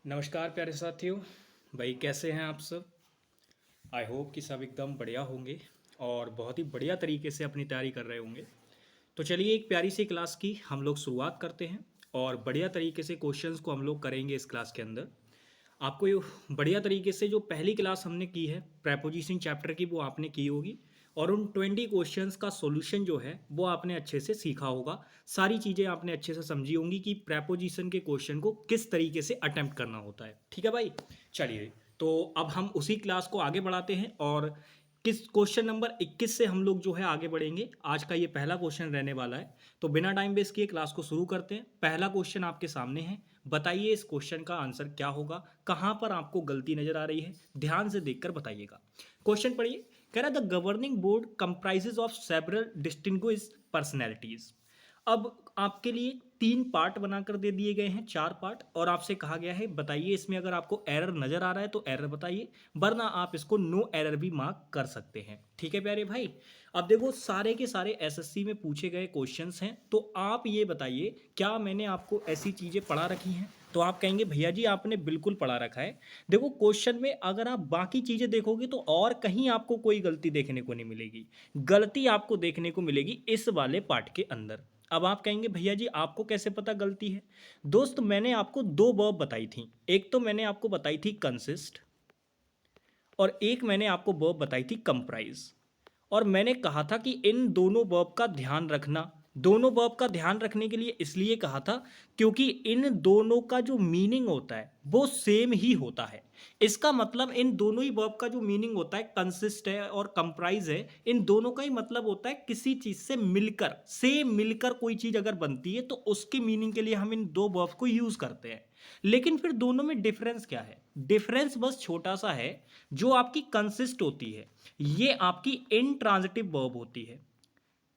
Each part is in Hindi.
नमस्कार प्यारे साथियों। भाई कैसे हैं आप सब। आई होप कि सब एकदम बढ़िया होंगे और बहुत ही बढ़िया तरीके से अपनी तैयारी कर रहे होंगे। तो चलिए एक प्यारी सी क्लास की हम लोग शुरुआत करते हैं और बढ़िया तरीके से क्वेश्चंस को हम लोग करेंगे इस क्लास के अंदर। आपको ये बढ़िया तरीके से जो पहली क्लास हमने की है प्रेपोजिशन चैप्टर की वो आपने की होगी और उन 20 क्वेश्चंस का सॉल्यूशन जो है वो आपने अच्छे से सीखा होगा। सारी चीज़ें आपने अच्छे से समझी होंगी कि प्रेपोजिशन के क्वेश्चन को किस तरीके से अटेम्प्ट करना होता है। ठीक है भाई। चलिए तो अब हम उसी क्लास को आगे बढ़ाते हैं और किस क्वेश्चन नंबर 21 से हम लोग जो है आगे बढ़ेंगे। आज का ये पहला क्वेश्चन रहने वाला है। तो बिना टाइम वेस्ट किए क्लास को शुरू करते हैं। पहला क्वेश्चन आपके सामने है। बताइए इस क्वेश्चन का आंसर क्या होगा, कहाँ पर आपको गलती नजर आ रही है, ध्यान से देखकर बताइएगा। क्वेश्चन पढ़िए। कह रहा the governing board comprises of several distinguished personalities. अब आपके लिए 3 पार्ट बनाकर दे दिए गए हैं, 4 पार्ट, और आपसे कहा गया है बताइए इसमें अगर आपको एरर नजर आ रहा है तो एरर बताइए, वरना आप इसको नो एरर भी मार्क कर सकते हैं। ठीक है प्यारे भाई। अब देखो सारे के सारे एसएससी में पूछे गए क्वेश्चंस हैं, तो आप ये बताइए क्या मैंने आपको ऐसी चीजें पढ़ा रखी हैं। तो आप कहेंगे भैया जी आपने बिल्कुल पढ़ा रखा है। देखो क्वेश्चन में अगर आप बाकी चीजें देखोगे तो और कहीं आपको कोई गलती देखने को नहीं मिलेगी। गलती आपको देखने को मिलेगी इस वाले पार्ट के अंदर। अब आप कहेंगे भैया जी आपको कैसे पता गलती है। दोस्त मैंने आपको 2 वर्ब बताई थी। एक तो मैंने आपको बताई थी कंसिस्ट और एक मैंने आपको वर्ब बताई थी कंप्राइज। और मैंने कहा था कि इन दोनों वर्ब का ध्यान रखना। दोनों वर्ब का ध्यान रखने के लिए इसलिए कहा था क्योंकि इन दोनों का जो मीनिंग होता है वो सेम ही होता है। इसका मतलब इन दोनों ही वर्ब का जो मीनिंग होता है, कंसिस्ट है और कंप्राइज है, इन दोनों का ही मतलब होता है किसी चीज से मिलकर कोई चीज अगर बनती है तो उसके मीनिंग के लिए हम इन दो वर्ब को यूज करते हैं। लेकिन फिर दोनों में डिफरेंस क्या है। डिफरेंस बस छोटा सा है। जो आपकी कंसिस्ट होती है ये आपकी इंट्रांजिटिव वर्ब होती है।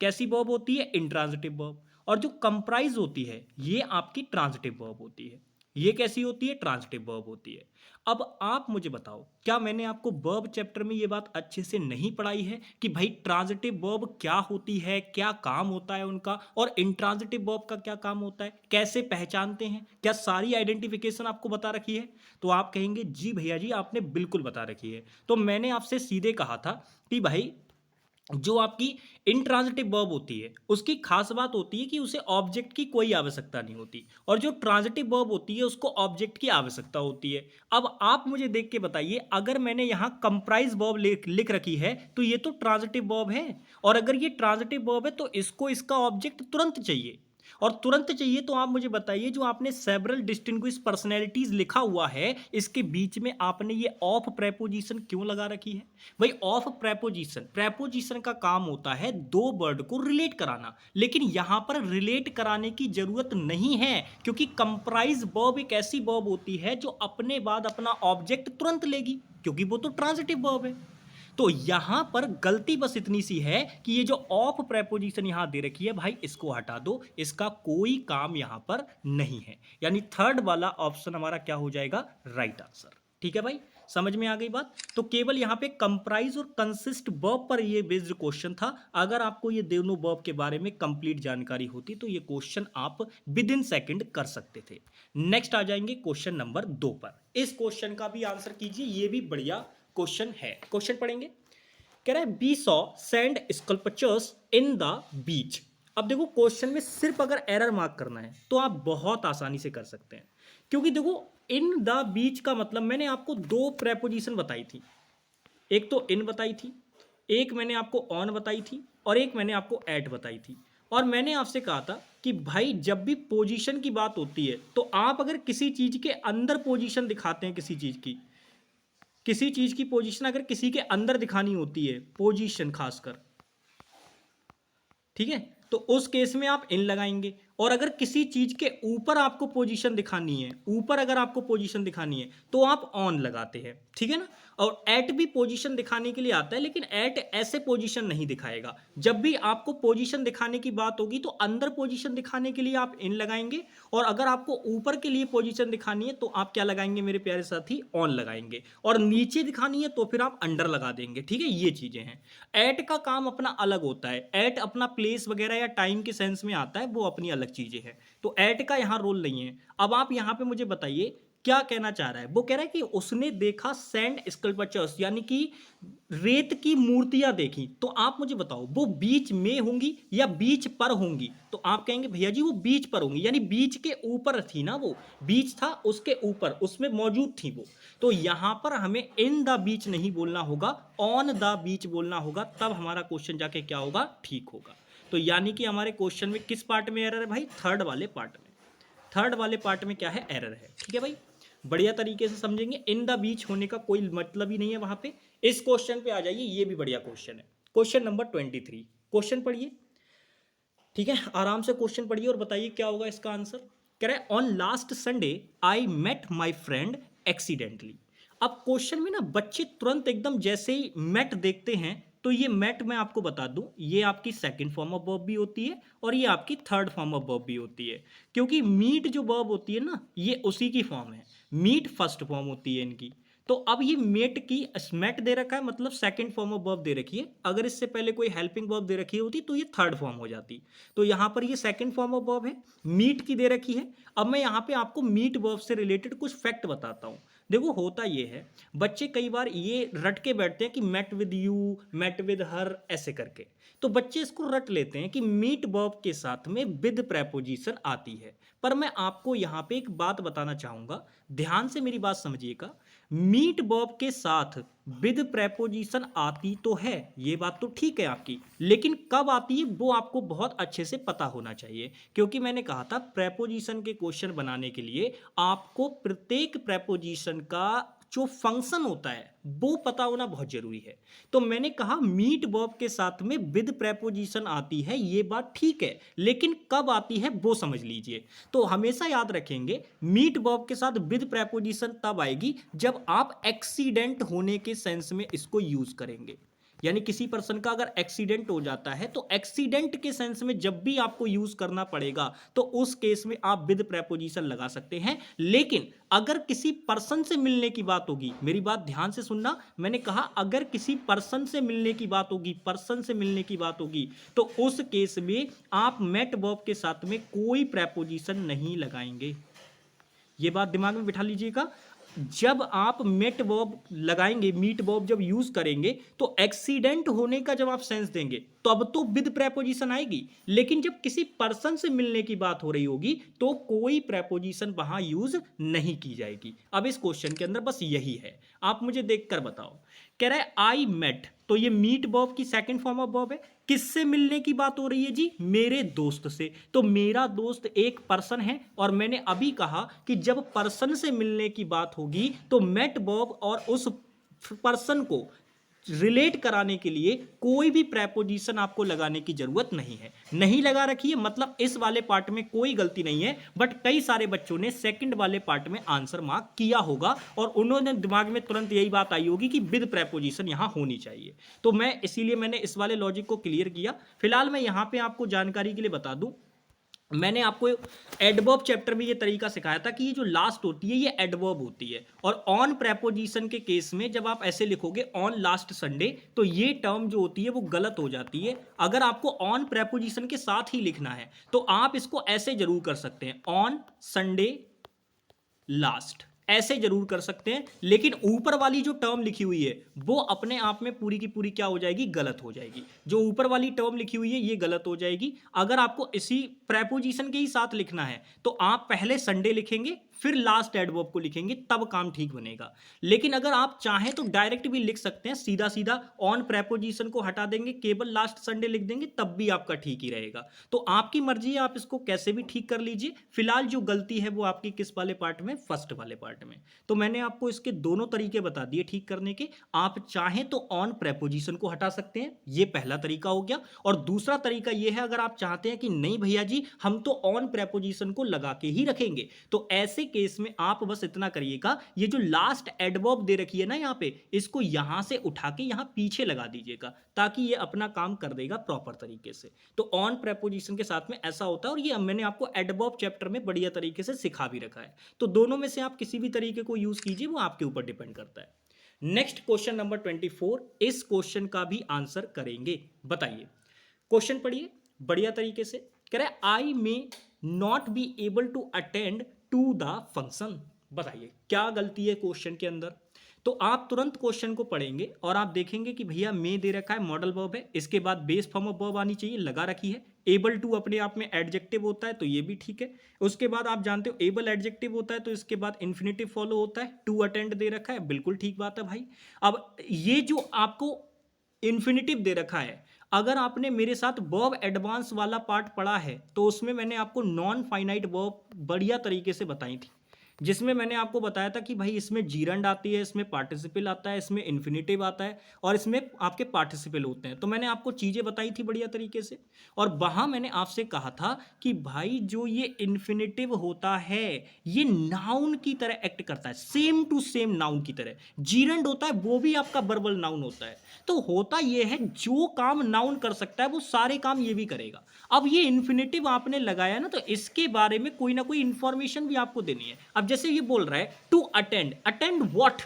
कैसी वर्ब होती है, इंट्रांजिटिव वर्ब। और जो कंप्राइज होती है ये आपकी ट्रांजिटिव वर्ब होती है। ये कैसी होती है, ट्रांजिटिव वर्ब होती है। अब आप मुझे बताओ क्या मैंने आपको वर्ब चैप्टर में ये बात अच्छे से नहीं पढ़ाई है कि भाई ट्रांजिटिव वर्ब क्या होती है, क्या काम होता है उनका, और इंट्रांजिटिव वर्ब का क्या काम होता है, कैसे पहचानते हैं, क्या सारी आइडेंटिफिकेशन आपको बता रखी है। तो आप कहेंगे जी भैया जी आपने बिल्कुल बता रखी है। तो मैंने आपसे सीधे कहा था कि भाई जो आपकी इंट्रांजिटिव वर्ब होती है उसकी खास बात होती है कि उसे ऑब्जेक्ट की कोई आवश्यकता नहीं होती, और जो ट्रांजिटिव वर्ब होती है उसको ऑब्जेक्ट की आवश्यकता होती है। अब आप मुझे देख के बताइए अगर मैंने यहां कंप्राइज वर्ब लिख रखी है तो ये तो ट्रांजिटिव वर्ब है, और अगर ये ट्रांजिटिव वर्ब है तो इसको इसका ऑब्जेक्ट तुरंत चाहिए। और तुरंत चाहिए तो आप मुझे बताइए जो आपने सेवरल डिस्टिंग्विश पर्सनैलिटीज लिखा हुआ है इसके बीच में आपने ये ऑफ प्रेपोजिशन क्यों लगा रखी है। भाई ऑफ प्रेपोजिशन, प्रेपोजिशन का काम होता है दो वर्ड को रिलेट कराना, लेकिन यहां पर रिलेट कराने की जरूरत नहीं है क्योंकि कंप्राइज वर्ब एक ऐसी वर्ब होती है जो अपने बाद अपना ऑब्जेक्ट तुरंत लेगी, क्योंकि वो तो ट्रांजिटिव वर्ब है। तो यहां पर गलती बस इतनी सी है कि ये जो ऑफ प्रेपोजिशन यहां दे रखी है भाई इसको हटा दो, इसका कोई काम यहां पर नहीं है। यानी थर्ड वाला ऑप्शन हमारा क्या हो जाएगा, राइट आंसर। ठीक है भाई, समझ में आ गई बात। तो केवल यहां पे कंप्राइज और कंसिस्ट वर्ब पर ये बेस्ड क्वेश्चन था। अगर आपको ये दोनों वर्ब के बारे में कंप्लीट जानकारी होती तो ये क्वेश्चन आप विद इन सेकेंड कर सकते थे। नेक्स्ट आ जाएंगे क्वेश्चन नंबर 2 पर। इस क्वेश्चन का भी आंसर कीजिए, ये भी बढ़िया क्वेश्चन है। क्वेश्चन पढ़ेंगे। कह रहा है we saw sand sculptures in the beach. अब देखो क्वेश्चन में सिर्फ अगर एरर मार्क करना है तो आप बहुत आसानी से कर सकते हैं, क्योंकि देखो इन द बीच का मतलब मैंने आपको 2 प्रेपोजिशन बताई थी। एक तो इन बताई थी, एक मैंने आपको ऑन बताई थी, और एक मैंने आपको एट बताई थी। और मैंने आपसे कहा था कि भाई जब भी पोजीशन की बात होती है तो आप अगर किसी चीज के अंदर पोजीशन दिखाते हैं, किसी चीज की पोजीशन अगर किसी के अंदर दिखानी होती है, पोजीशन खासकर, ठीक है, तो उस केस में आप इन लगाएंगे। और अगर किसी चीज के ऊपर आपको पोजीशन दिखानी है, ऊपर अगर आपको पोजीशन दिखानी है तो आप ऑन लगाते हैं, ठीक है ना। और एट भी पोजीशन दिखाने के लिए आता है, लेकिन एट ऐसे पोजीशन नहीं दिखाएगा। जब भी आपको पोजीशन दिखाने की बात होगी तो अंदर पोजीशन दिखाने के लिए आप इन लगाएंगे, और अगर आपको ऊपर के लिए पोजीशन दिखानी है तो आप क्या लगाएंगे मेरे प्यारे साथी, ऑन लगाएंगे, और नीचे दिखानी है तो फिर आप अंडर लगा देंगे। ठीक है, ये चीजें हैं। एट का काम अपना अलग होता है, एट अपना प्लेस वगैरह या टाइम के सेंस में आता है, वो अपनी अलग चीजें हैं। तो एट का यहां रोल नहीं है। अब आप यहां पे मुझे बताइए क्या कहना चाह रहा है? वो कह रहा है कि उसने देखा सैंड स्कल्पचर्स, यानी कि रेत की मूर्तियां देखी। तो आप मुझे बताओ वो बीच में होंगी या बीच पर होंगी? तो आप कहेंगे भैया जी वो बीच पर होंगी, यानी बीच के ऊपर थी ना, वो बीच था उसके ऊपर, उसमें मौजूद थी वो। तो यहां पर हमें इन द बीच नहीं बोलना होगा, ऑन द बीच बोलना होगा, तब हमारा क्वेश्चन जाके क्या होगा, ठीक होगा। तो यानी कि हमारे क्वेश्चन में किस पार्ट में एरर है भाई? थर्ड वाले पार्ट में। थर्ड वाले पार्ट में क्या है, एरर है। ठीक है भाई, बढ़िया तरीके से समझेंगे। इन द बीच होने का कोई मतलब ही नहीं है वहां पे। इस क्वेश्चन पे आ जाइए, ये भी बढ़िया क्वेश्चन है। क्वेश्चन नंबर 23, क्वेश्चन पढ़िए। ठीक है, आराम से क्वेश्चन पढ़िए और बताइए क्या होगा इसका आंसर। कह रहा है on last Sunday I met my friend accidentally. अब क्वेश्चन में ना बच्चे तुरंत एकदम जैसे ही मेट देखते हैं, तो ये मेट मैं आपको बता दूं, ये आपकी सेकंड फॉर्म ऑफ वर्ब भी होती है और ये आपकी थर्ड फॉर्म ऑफ वर्ब भी होती है। क्योंकि मीट जो वर्ब होती है ना, ये उसी की फॉर्म है। मीट फर्स्ट फॉर्म होती है इनकी। तो अब ये मेट की स्मेट दे रखा है, मतलब सेकंड फॉर्म ऑफ वर्ब दे रखी है। अगर इससे पहले कोई हेल्पिंग वर्ब दे रखी होती तो ये थर्ड फॉर्म हो जाती। तो यहां पर ये सेकंड फॉर्म ऑफ वर्ब है, मीट की दे रखी है। अब मैं यहां पे आपको मीट वर्ब से रिलेटेड कुछ फैक्ट बताता हूं। देखो होता ये है, बच्चे कई बार ये रट के बैठते हैं कि met with you, met with her, ऐसे करके। तो बच्चे इसको रट लेते हैं कि मीट वर्ब के साथ में विद प्रेपोजिशन आती है। पर मैं आपको यहां पे एक बात बताना चाहूंगा, ध्यान से मेरी बात समझिएगा। मीट वर्ब के साथ विद प्रेपोजिशन आती तो है, ये बात तो ठीक है आपकी, लेकिन कब आती है वो आपको बहुत अच्छे से पता होना चाहिए। क्योंकि मैंने कहा था प्रेपोजिशन के क्वेश्चन बनाने के लिए आपको प्रत्येक प्रेपोजिशन का जो फंक्शन होता है वो पता होना बहुत जरूरी है। तो मैंने कहा मीट वर्ब के साथ में विद प्रेपोजिशन आती है, ये बात ठीक है, लेकिन कब आती है वो समझ लीजिए। तो हमेशा याद रखेंगे मीट वर्ब के साथ विद प्रेपोजिशन तब आएगी जब आप एक्सीडेंट होने के सेंस में इसको यूज करेंगे। यानी किसी पर्सन का अगर एक्सीडेंट हो जाता है तो एक्सीडेंट के सेंस में जब भी आपको यूज करना पड़ेगा तो उस केस में आप विद प्रेपोजिशन लगा सकते हैं। लेकिन अगर किसी पर्सन से मिलने की बात होगी, मेरी बात ध्यान से सुनना, मैंने कहा अगर किसी पर्सन से मिलने की बात होगी, पर्सन से मिलने की बात होगी, तो उस केस में आप मेट वर्ब के साथ में कोई प्रेपोजिशन नहीं लगाएंगे। ये बात दिमाग में बिठा लीजिएगा। जब आप मेट वर्ब लगाएंगे, मीट वर्ब जब यूज करेंगे, तो एक्सीडेंट होने का जब आप सेंस देंगे तब तो विद प्रेपोजिशन आएगी। लेकिन जब किसी पर्सन से मिलने की बात हो रही होगी तो कोई प्रेपोजिशन वहां यूज नहीं की जाएगी। अब इस क्वेश्चन के अंदर बस यही है, आप मुझे देखकर बताओ। कह रहा है आई मेट, तो ये मीट वर्ब की सेकंड फॉर्म ऑफ वर्ब है। किससे मिलने की बात हो रही है जी? मेरे दोस्त से। तो मेरा दोस्त एक पर्सन है और मैंने अभी कहा कि जब पर्सन से मिलने की बात होगी तो मेट वर्ब और उस पर्सन को रिलेट कराने के लिए कोई भी प्रेपोजिशन आपको लगाने की जरूरत नहीं है। नहीं लगा रखी है मतलब इस वाले पार्ट में कोई गलती नहीं है, बट कई सारे बच्चों ने सेकंड वाले पार्ट में आंसर मार्क किया होगा और उन्होंने दिमाग में तुरंत यही बात आई होगी कि विद प्रेपोजिशन यहां होनी चाहिए। तो मैं इसीलिए मैंने इस वाले लॉजिक को क्लियर किया। फिलहाल मैं यहां पे आपको जानकारी के लिए बता दूं, मैंने आपको एडवर्ब चैप्टर में ये तरीका सिखाया था कि ये जो लास्ट होती है ये एडवर्ब होती है। और ऑन प्रेपोजिशन के केस में जब आप ऐसे लिखोगे ऑन लास्ट संडे, तो ये टर्म जो होती है वो गलत हो जाती है। अगर आपको ऑन प्रेपोजिशन के साथ ही लिखना है तो आप इसको ऐसे जरूर कर सकते हैं, ऑन संडे लास्ट, ऐसे जरूर कर सकते हैं। लेकिन ऊपर वाली जो टर्म लिखी हुई है वो अपने आप में पूरी की पूरी क्या हो जाएगी, गलत हो जाएगी। जो ऊपर वाली टर्म लिखी हुई है ये गलत हो जाएगी। अगर आपको इसी प्रेपोजिशन के ही साथ लिखना है तो आप पहले संडे लिखेंगे फिर लास्ट एडवर्ब को लिखेंगे, तब काम ठीक बनेगा। लेकिन अगर आप चाहें तो डायरेक्ट भी लिख सकते हैं, सीधा सीधा ऑन प्रेपोजिशन को हटा देंगे, केवल लास्ट संडे लिख देंगे, तब भी आपका ठीक ही रहेगा। तो आपकी मर्जी है, आप इसको कैसे भी ठीक कर लीजिए। फिलहाल जो गलती है वो आपकी किस वाले पार्ट में, फर्स्ट वाले पार्ट में। तो मैंने आपको इसके दोनों तरीके बता दिए ठीक करने के। आप चाहें तो ऑन प्रेपोजिशन को हटा सकते हैं, ये पहला तरीका हो गया। और दूसरा तरीका ये है, अगर आप चाहते हैं कि नहीं भैया जी हम तो ऑन प्रेपोजिशन को लगा के ही रखेंगे, तो ऐसे केस में आप बस इतना करिएगा, ये जो लास्ट एडवर्ब दे रखी है ना यहां पे, इसको यहां से उठा के यहां पीछे लगा दीजिएगा, ताकि ये अपना काम कर देगा प्रॉपर तरीके से। तो ऑन प्रेपोजिशन के साथ में ऐसा होता है, और ये मैंने आपको एडवर्ब चैप्टर में बढ़िया तरीके से सिखा भी रखा है। तो दोनों में से आप किसी भी तरीके को यूज कीजिए, वो आपके ऊपर डिपेंड करता है। नेक्स्ट क्वेश्चन नंबर 24, इस क्वेश्चन का भी आंसर करेंगे। बताइए, क्वेश्चन पढ़िए बढ़िया तरीके से। कह रहे I may not be able to attend to the function. बताइए क्या गलती है क्वेश्चन के अंदर। तो आप तुरंत क्वेश्चन को पढ़ेंगे और आप देखेंगे कि भैया मे दे रखा है, मॉडल वर्ब है, इसके बाद बेस फॉर्म ऑफ वर्ब आनी चाहिए, लगा रखी है। एबल टू अपने आप में एडजेक्टिव होता है तो ये भी ठीक है। उसके बाद आप जानते हो एबल एडजेक्टिव होता है तो इसके बाद इन्फिनेटिव फॉलो होता है। टू अटेंड दे रखा है, बिल्कुल ठीक बात है भाई। अब ये जो आपको इन्फिनेटिव दे रखा है, अगर आपने मेरे साथ वर्ब एडवांस वाला पार्ट पढ़ा है तो उसमें मैंने आपको नॉन फाइनाइट वर्ब बढ़िया तरीके से बताई थी, जिसमें मैंने आपको बताया था कि भाई इसमें जीरंड आती है, इसमें पार्टिसिपल आता है, इसमें इन्फिनेटिव आता है और इसमें आपके पार्टिसिपल होते हैं। तो मैंने आपको चीज़ें बताई थी बढ़िया तरीके से। और वहाँ मैंने आपसे कहा था कि भाई जो ये इन्फिनेटिव होता है ये नाउन की तरह एक्ट करता है, सेम टू सेम नाउन की तरह। जीरंड होता है वो भी आपका वर्बल नाउन होता है। तो होता ये है जो काम नाउन कर सकता है वो सारे काम ये भी करेगा। अब ये इन्फिनेटिव आपने लगाया ना, तो इसके बारे में कोई ना कोई इंफॉर्मेशन भी आपको देनी है। अब जैसे ये बोल रहा है टू अटेंड, अटेंड व्हाट,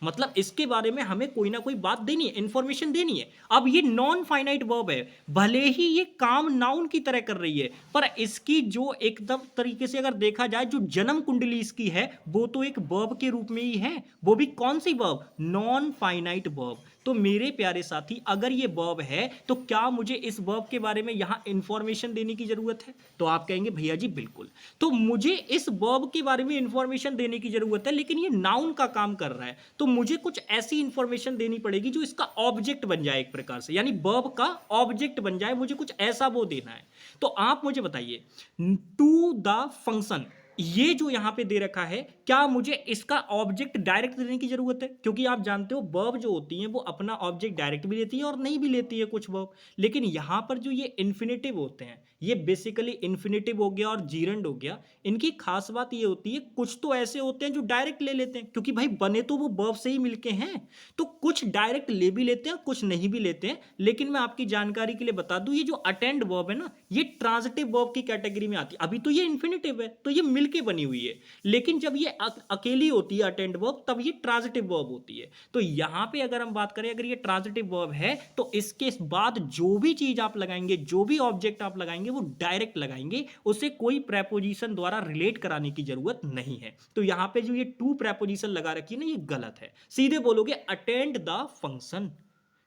मतलब इसके बारे में हमें कोई ना कोई बात देनी है, इंफॉर्मेशन देनी है। अब ये नॉन फाइनाइट वर्ब है, भले ही ये काम नाउन की तरह कर रही है, पर इसकी जो एकदम तरीके से अगर देखा जाए जो जन्म कुंडली इसकी है वो तो एक वर्ब के रूप में ही है। वो भी कौन सी वर्ब? Non finite verb. तो मेरे प्यारे साथी अगर ये वर्ब है तो क्या मुझे इस वर्ब के बारे में यहां इंफॉर्मेशन देने की जरूरत है? तो आप कहेंगे भैया जी बिल्कुल। तो मुझे इस वर्ब के बारे में इंफॉर्मेशन देने की जरूरत है, लेकिन ये नाउन का काम कर रहा है तो मुझे कुछ ऐसी इंफॉर्मेशन देनी पड़ेगी जो इसका ऑब्जेक्ट बन जाए एक प्रकार से, यानी वर्ब का ऑब्जेक्ट बन जाए, मुझे कुछ ऐसा वो देना है। तो आप मुझे बताइए टू द फंक्शन, ये जो यहां पे दे रखा है, क्या मुझे इसका ऑब्जेक्ट डायरेक्ट देने की जरूरत है? क्योंकि आप जानते हो वर्ब जो होती हैं वो अपना ऑब्जेक्ट डायरेक्ट भी लेती है और नहीं भी लेती है कुछ वर्ब। लेकिन यहां पर जो ये इन्फिनेटिव होते हैं, ये बेसिकली इन्फिनेटिव हो गया और जीरंड हो गया, इनकी खास बात ये होती है कुछ तो ऐसे होते हैं जो डायरेक्ट ले लेते हैं, क्योंकि भाई बने तो वो वर्ब से ही मिलके हैं। तो कुछ डायरेक्ट ले भी लेते हैं, कुछ नहीं भी लेते हैं। लेकिन मैं आपकी जानकारी के लिए बता दूं, ये जो अटेंड वर्ब है ना, ये ट्रांजिटिव वर्ब की कैटेगरी में आती है। अभी तो ये इन्फिनेटिव है तो ये मिलके बनी हुई है, लेकिन जब ये अकेली होती है अटेंड वर्ब तब ये ट्रांजिटिव वर्ब होती है। तो यहां पे अगर हम बात करें, अगर ये ट्रांजिटिव वर्ब है तो इसके बाद जो भी चीज आप लगाएंगे, जो भी ऑब्जेक्ट आप लगाएंगे वो डायरेक्ट लगाएंगे, उसे कोई प्रेपोजिशन द्वारा रिलेट कराने की जरूरत नहीं है। तो यहां पे जो ये टू प्रेपोजिशन लगा रखी है ना, ये गलत है। सीधे बोलोगे अटेंड द फंक्शन,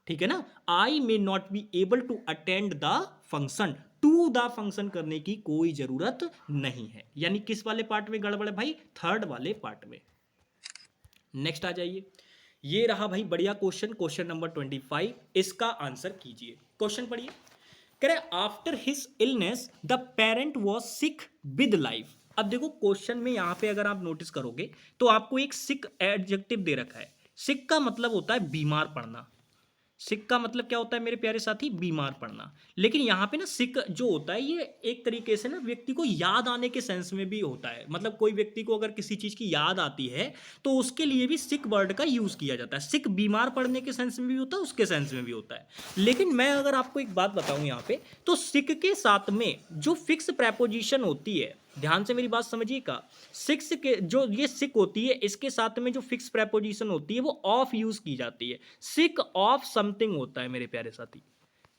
ठीक है ना। I may not be able to attend the function, to the function करने की कोई जरूरत नहीं है। यानी किस वाले पार्ट में गड़बड़ है भाई? थर्ड वाले पार्ट में। नेक्स्ट आ जाइए, ये रहा भाई बढ़िया क्वेश्चन, क्वेश्चन नंबर 25, इसका आंसर कीजिए। क्वेश्चन पढ़िए, कह रहे after his illness the parent was sick with life. अब देखो क्वेश्चन में यहां पे अगर आप नोटिस करोगे तो आपको एक सिक एडजेक्टिव दे रखा है। सिक का मतलब होता है बीमार पड़ना। सिक का मतलब क्या होता है मेरे प्यारे साथी? बीमार पड़ना। लेकिन यहाँ पे ना सिक जो होता है ये एक तरीके से ना व्यक्ति को याद आने के सेंस में भी होता है। मतलब कोई व्यक्ति को अगर किसी चीज की याद आती है तो उसके लिए भी सिक वर्ड का यूज किया जाता है। सिक बीमार पड़ने के सेंस में भी होता है, उसके सेंस में भी होता है। लेकिन मैं अगर आपको एक बात बताऊं यहाँ पे, तो सिक के साथ में जो फिक्स प्रेपोजिशन होती है, ध्यान से मेरी बात समझिएगा, सिक्स के जो ये सिक होती है इसके साथ में जो फिक्स प्रेपोजिशन होती है वो ऑफ यूज की जाती है। सिक ऑफ समथिंग होता है मेरे प्यारे साथी।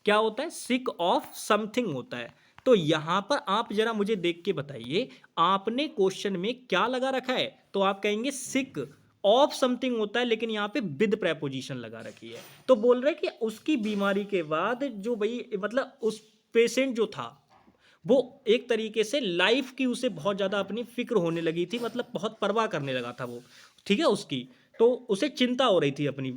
क्या होता है? सिक ऑफ समथिंग होता है। तो यहां पर आप जरा मुझे देख के बताइए आपने क्वेश्चन में क्या लगा रखा है? तो आप कहेंगे सिक ऑफ समथिंग होता है, लेकिन यहाँ पे विद प्रेपोजिशन लगा रखी है। तो बोल रहे कि उसकी बीमारी के बाद जो भाई मतलब उस पेशेंट जो था वो एक तरीके से लाइफ की उसे बहुत ज़्यादा अपनी फिक्र होने लगी थी, मतलब बहुत परवाह करने लगा था वो, ठीक है उसकी। तो उसे चिंता हो रही थी अपनी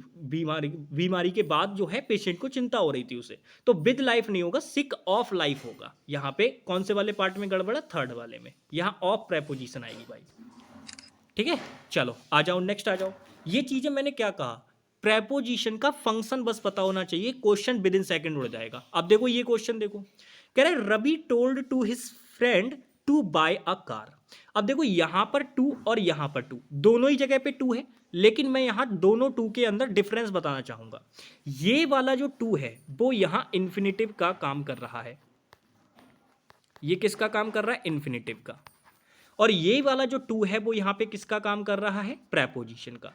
बीमारी के बाद जो है पेशेंट को चिंता हो रही थी उसे। तो विद लाइफ नहीं होगा, सिक ऑफ लाइफ होगा। यहाँ पे कौन से वाले पार्ट में गड़बड़ा? थर्ड वाले में। यहाँ ऑफ प्रेपोजिशन आएगी भाई, ठीक है। चलो आ जाओ, नेक्स्ट आ जाओ। ये चीजें मैंने क्या कहा, प्रेपोजिशन का फंक्शन बस पता होना चाहिए, क्वेश्चन विद इन सेकेंड उड़ जाएगा। अब देखो ये क्वेश्चन देखो, कह रहे Ravi told to his friend to buy a car. अब देखो यहां पर टू और यहां पर टू, दोनों ही जगह पे टू है, लेकिन मैं यहां दोनों टू के अंदर डिफरेंस बताना चाहूंगा। ये वाला जो टू है वो यहां इन्फिनेटिव का काम कर रहा है। ये किसका काम कर रहा है? इन्फिनेटिव का। और ये वाला जो टू है वो यहां पे किसका काम कर रहा है? प्रेपोजिशन का।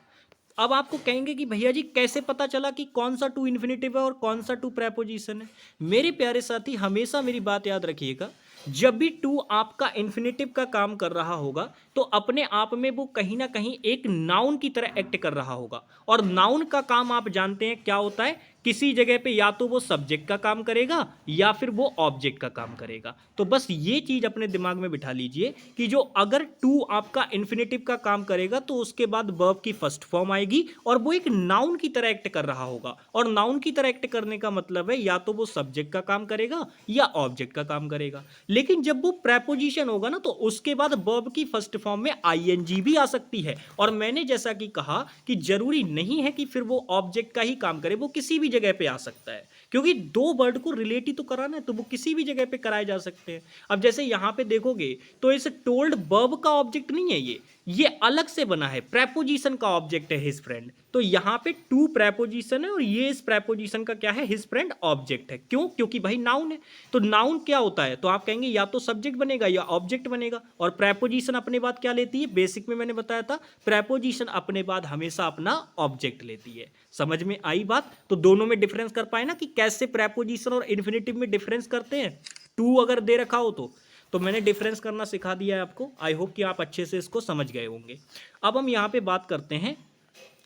अब आपको कहेंगे कि भैया जी कैसे पता चला कि कौन सा टू इन्फिनेटिव है और कौन सा टू प्रेपोजिशन है? मेरे प्यारे साथी हमेशा मेरी बात याद रखिएगा, जब भी टू आपका इन्फिनेटिव का काम कर रहा होगा तो अपने आप में वो कहीं ना कहीं एक नाउन की तरह एक्ट कर रहा होगा। और नाउन का काम आप जानते हैं क्या होता है, किसी जगह पे या तो वो सब्जेक्ट का काम करेगा या फिर वो ऑब्जेक्ट का काम करेगा। तो बस ये चीज अपने दिमाग में बिठा लीजिए कि जो अगर टू आपका इन्फिनेटिव का काम करेगा तो उसके बाद वर्ब की फर्स्ट फॉर्म आएगी और वो एक नाउन की तरह एक्ट कर रहा होगा। और नाउन की तरह एक्ट करने का मतलब है या तो वो सब्जेक्ट का काम करेगा या ऑब्जेक्ट का काम करेगा। लेकिन जब वो प्रेपोजिशन होगा ना तो उसके बाद वर्ब की फर्स्ट फॉर्म में आईएनजी भी आ सकती है। और मैंने जैसा कि कहा कि जरूरी नहीं है कि फिर वो ऑब्जेक्ट का ही काम करे, वो किसी भी जगह पे आ सकता है, क्योंकि दो वर्ड को रिलेट ही तो कराना है, तो वो किसी भी जगह पे कराए जा सकते हैं। अब जैसे यहां पे देखोगे तो इस टोल्ड वर्ब का ऑब्जेक्ट नहीं है, ये अलग से बना है, प्रेपोजिशन का ऑब्जेक्ट है हिज फ्रेंड। तो यहां पे टू प्रेपोजिशन है और ये इस प्रेपोजिशन का क्या है, हिज फ्रेंड ऑब्जेक्ट है। क्यों? क्योंकि भाई नाउन है। तो नाउन क्या होता है, तो आप कहेंगे या तो सब्जेक्ट बनेगा या ऑब्जेक्ट बनेगा। और प्रेपोजिशन अपने बाद क्या लेती है, बेसिक में मैंने बताया था, प्रेपोजिशन अपने बाद हमेशा अपना ऑब्जेक्ट लेती है। समझ में आई बात? तो दोनों में डिफरेंस कर पाए ना कि कैसे प्रेपोजिशन और इन्फिनेटिव में डिफरेंस करते हैं, टू अगर दे रखा हो तो मैंने डिफरेंस करना सिखा दिया है आपको। आई होप कि आप अच्छे से इसको समझ गए होंगे। अब हम यहाँ पे बात करते हैं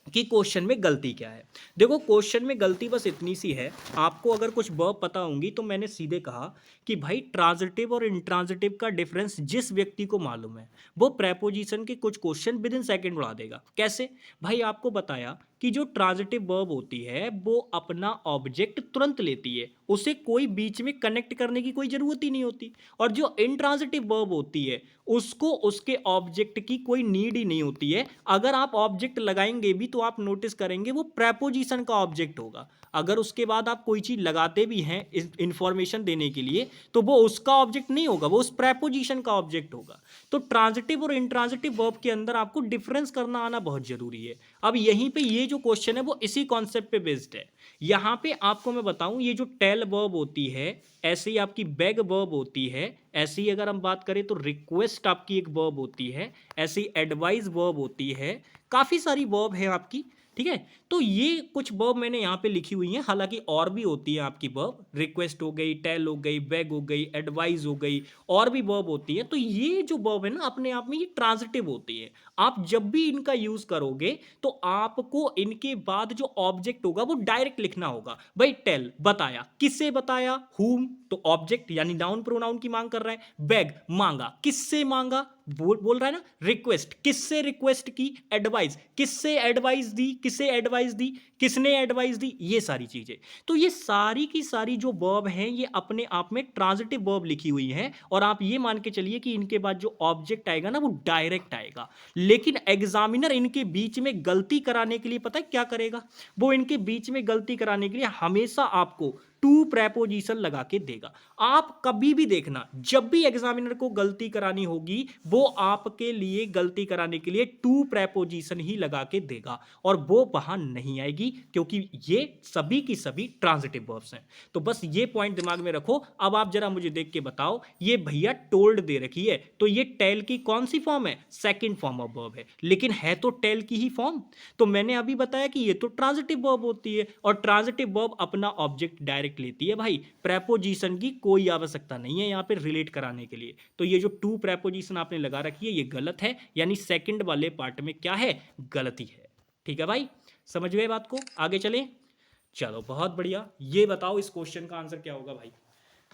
कि क्वेश्चन में गलती क्या है। देखो क्वेश्चन में गलती बस इतनी सी है, आपको अगर कुछ वर्ब पता होंगी तो मैंने सीधे कहा कि भाई ट्रांजिटिव और इंट्रांजिटिव का डिफरेंस जिस व्यक्ति को मालूम है वो प्रेपोजिशन के कुछ क्वेश्चन विद इन सेकेंड उड़ा देगा। कैसे? भाई आपको बताया कि जो ट्रांजिटिव वर्ब होती है वो अपना ऑब्जेक्ट तुरंत लेती है, उसे कोई बीच में कनेक्ट करने की कोई जरूरत ही नहीं होती। और जो इंट्रांजिटिव वर्ब होती है उसको उसके ऑब्जेक्ट की कोई नीड ही नहीं होती है। अगर आप ऑब्जेक्ट लगाएंगे भी तो आप नोटिस करेंगे वो प्रेपोजिशन का ऑब्जेक्ट होगा। अगर उसके बाद आप कोई चीज लगाते भी हैं इंफॉर्मेशन देने के लिए तो वो उसका ऑब्जेक्ट नहीं होगा, वो उस प्रेपोजिशन का ऑब्जेक्ट होगा। तो ट्रांजिटिव और इंट्रांजिटिव वर्ब के अंदर आपको डिफरेंस करना आना बहुत जरूरी है। अब यहीं पे ये जो क्वेश्चन है वो इसी कॉन्सेप्ट पे बेस्ड है। यहां पे आपको मैं बताऊं, ये जो टेल वर्ब होती है, ऐसे ही आपकी बैग वर्ब होती है, ऐसे ही अगर हम बात करें तो रिक्वेस्ट आपकी एक वर्ब होती है, ऐसे ही एडवाइस वर्ब होती है, काफी सारी वर्ब है आपकी। ठीक है, तो ये कुछ वर्ब मैंने यहाँ पे लिखी हुई हैं, हालांकि और भी होती है आपकी वर्ब, रिक्वेस्ट हो गई, टेल हो गई, बेग हो गई, एडवाइस हो गई, और भी वर्ब होती है। तो ये जो वर्ब है ना अपने आप में ये ट्रांजिटिव होती है। आप जब भी इनका यूज करोगे तो आपको इनके बाद जो ऑब्जेक्ट होगा वो डायरेक्ट लिखना होगा। भाई टेल बताया, किससे बताया, हुम, तो ऑब्जेक्ट यानी नाउन प्रोनाउन की मांग कर रहा है। बेग मांगा, किससे मांगा, बोल रहा है ना। रिक्वेस्ट, किससे रिक्वेस्ट की, एडवाइस, किससे एडवाइस दी, किसे एडवाइस दी, किसने एडवाइस दी, ये सारी चीजें। तो ये सारी की सारी जो वर्ब हैं ये अपने आप में ट्रांजिटिव वर्ब लिखी हुई हैं। और आप ये मान के चलिए कि इनके बाद जो ऑब्जेक्ट आएगा ना वो डायरेक्ट आएगा। लेकिन एग्जामिनर इनके बीच में गलती कराने के लिए पता है क्या करेगा, वो इनके बीच में गलती कराने के लिए हमेशा आपको टू प्रेपोजिशन लगा के देगा। आप कभी भी देखना, जब भी एग्जामिनर को गलती करानी होगी वो आपके लिए गलती कराने के लिए टू प्रेपोजिशन ही लगा के देगा और वो वहां नहीं आएगी, क्योंकि ये सभी की सभी ट्रांजिटिव वर्ब्स हैं। तो बस ये पॉइंट दिमाग में रखो। अब आप जरा मुझे देख के बताओ, ये भैया टोल्ड दे रखी है तो ये टेल की कौन सी फॉर्म है, सेकंड फॉर्म ऑफ वर्ब है, लेकिन है तो टेल की ही फॉर्म। तो मैंने अभी बताया कि ये तो ट्रांजिटिव वर्ब होती है और ट्रांजिटिव वर्ब अपना ऑब्जेक्ट डायरेक्ट लेती है। भाई प्रेपोजिशन की कोई आवश्यकता नहीं है यहां पे रिलेट कराने के लिए। तो ये जो टू प्रेपोजिशन आपने लगा रखी है ये गलत है, यानी सेकंड वाले पार्ट में क्या है, गलती है। ठीक है भाई, समझ गए बात को? आगे चलें। चलो बहुत बढ़िया। ये बताओ इस क्वेश्चन का आंसर क्या होगा भाई।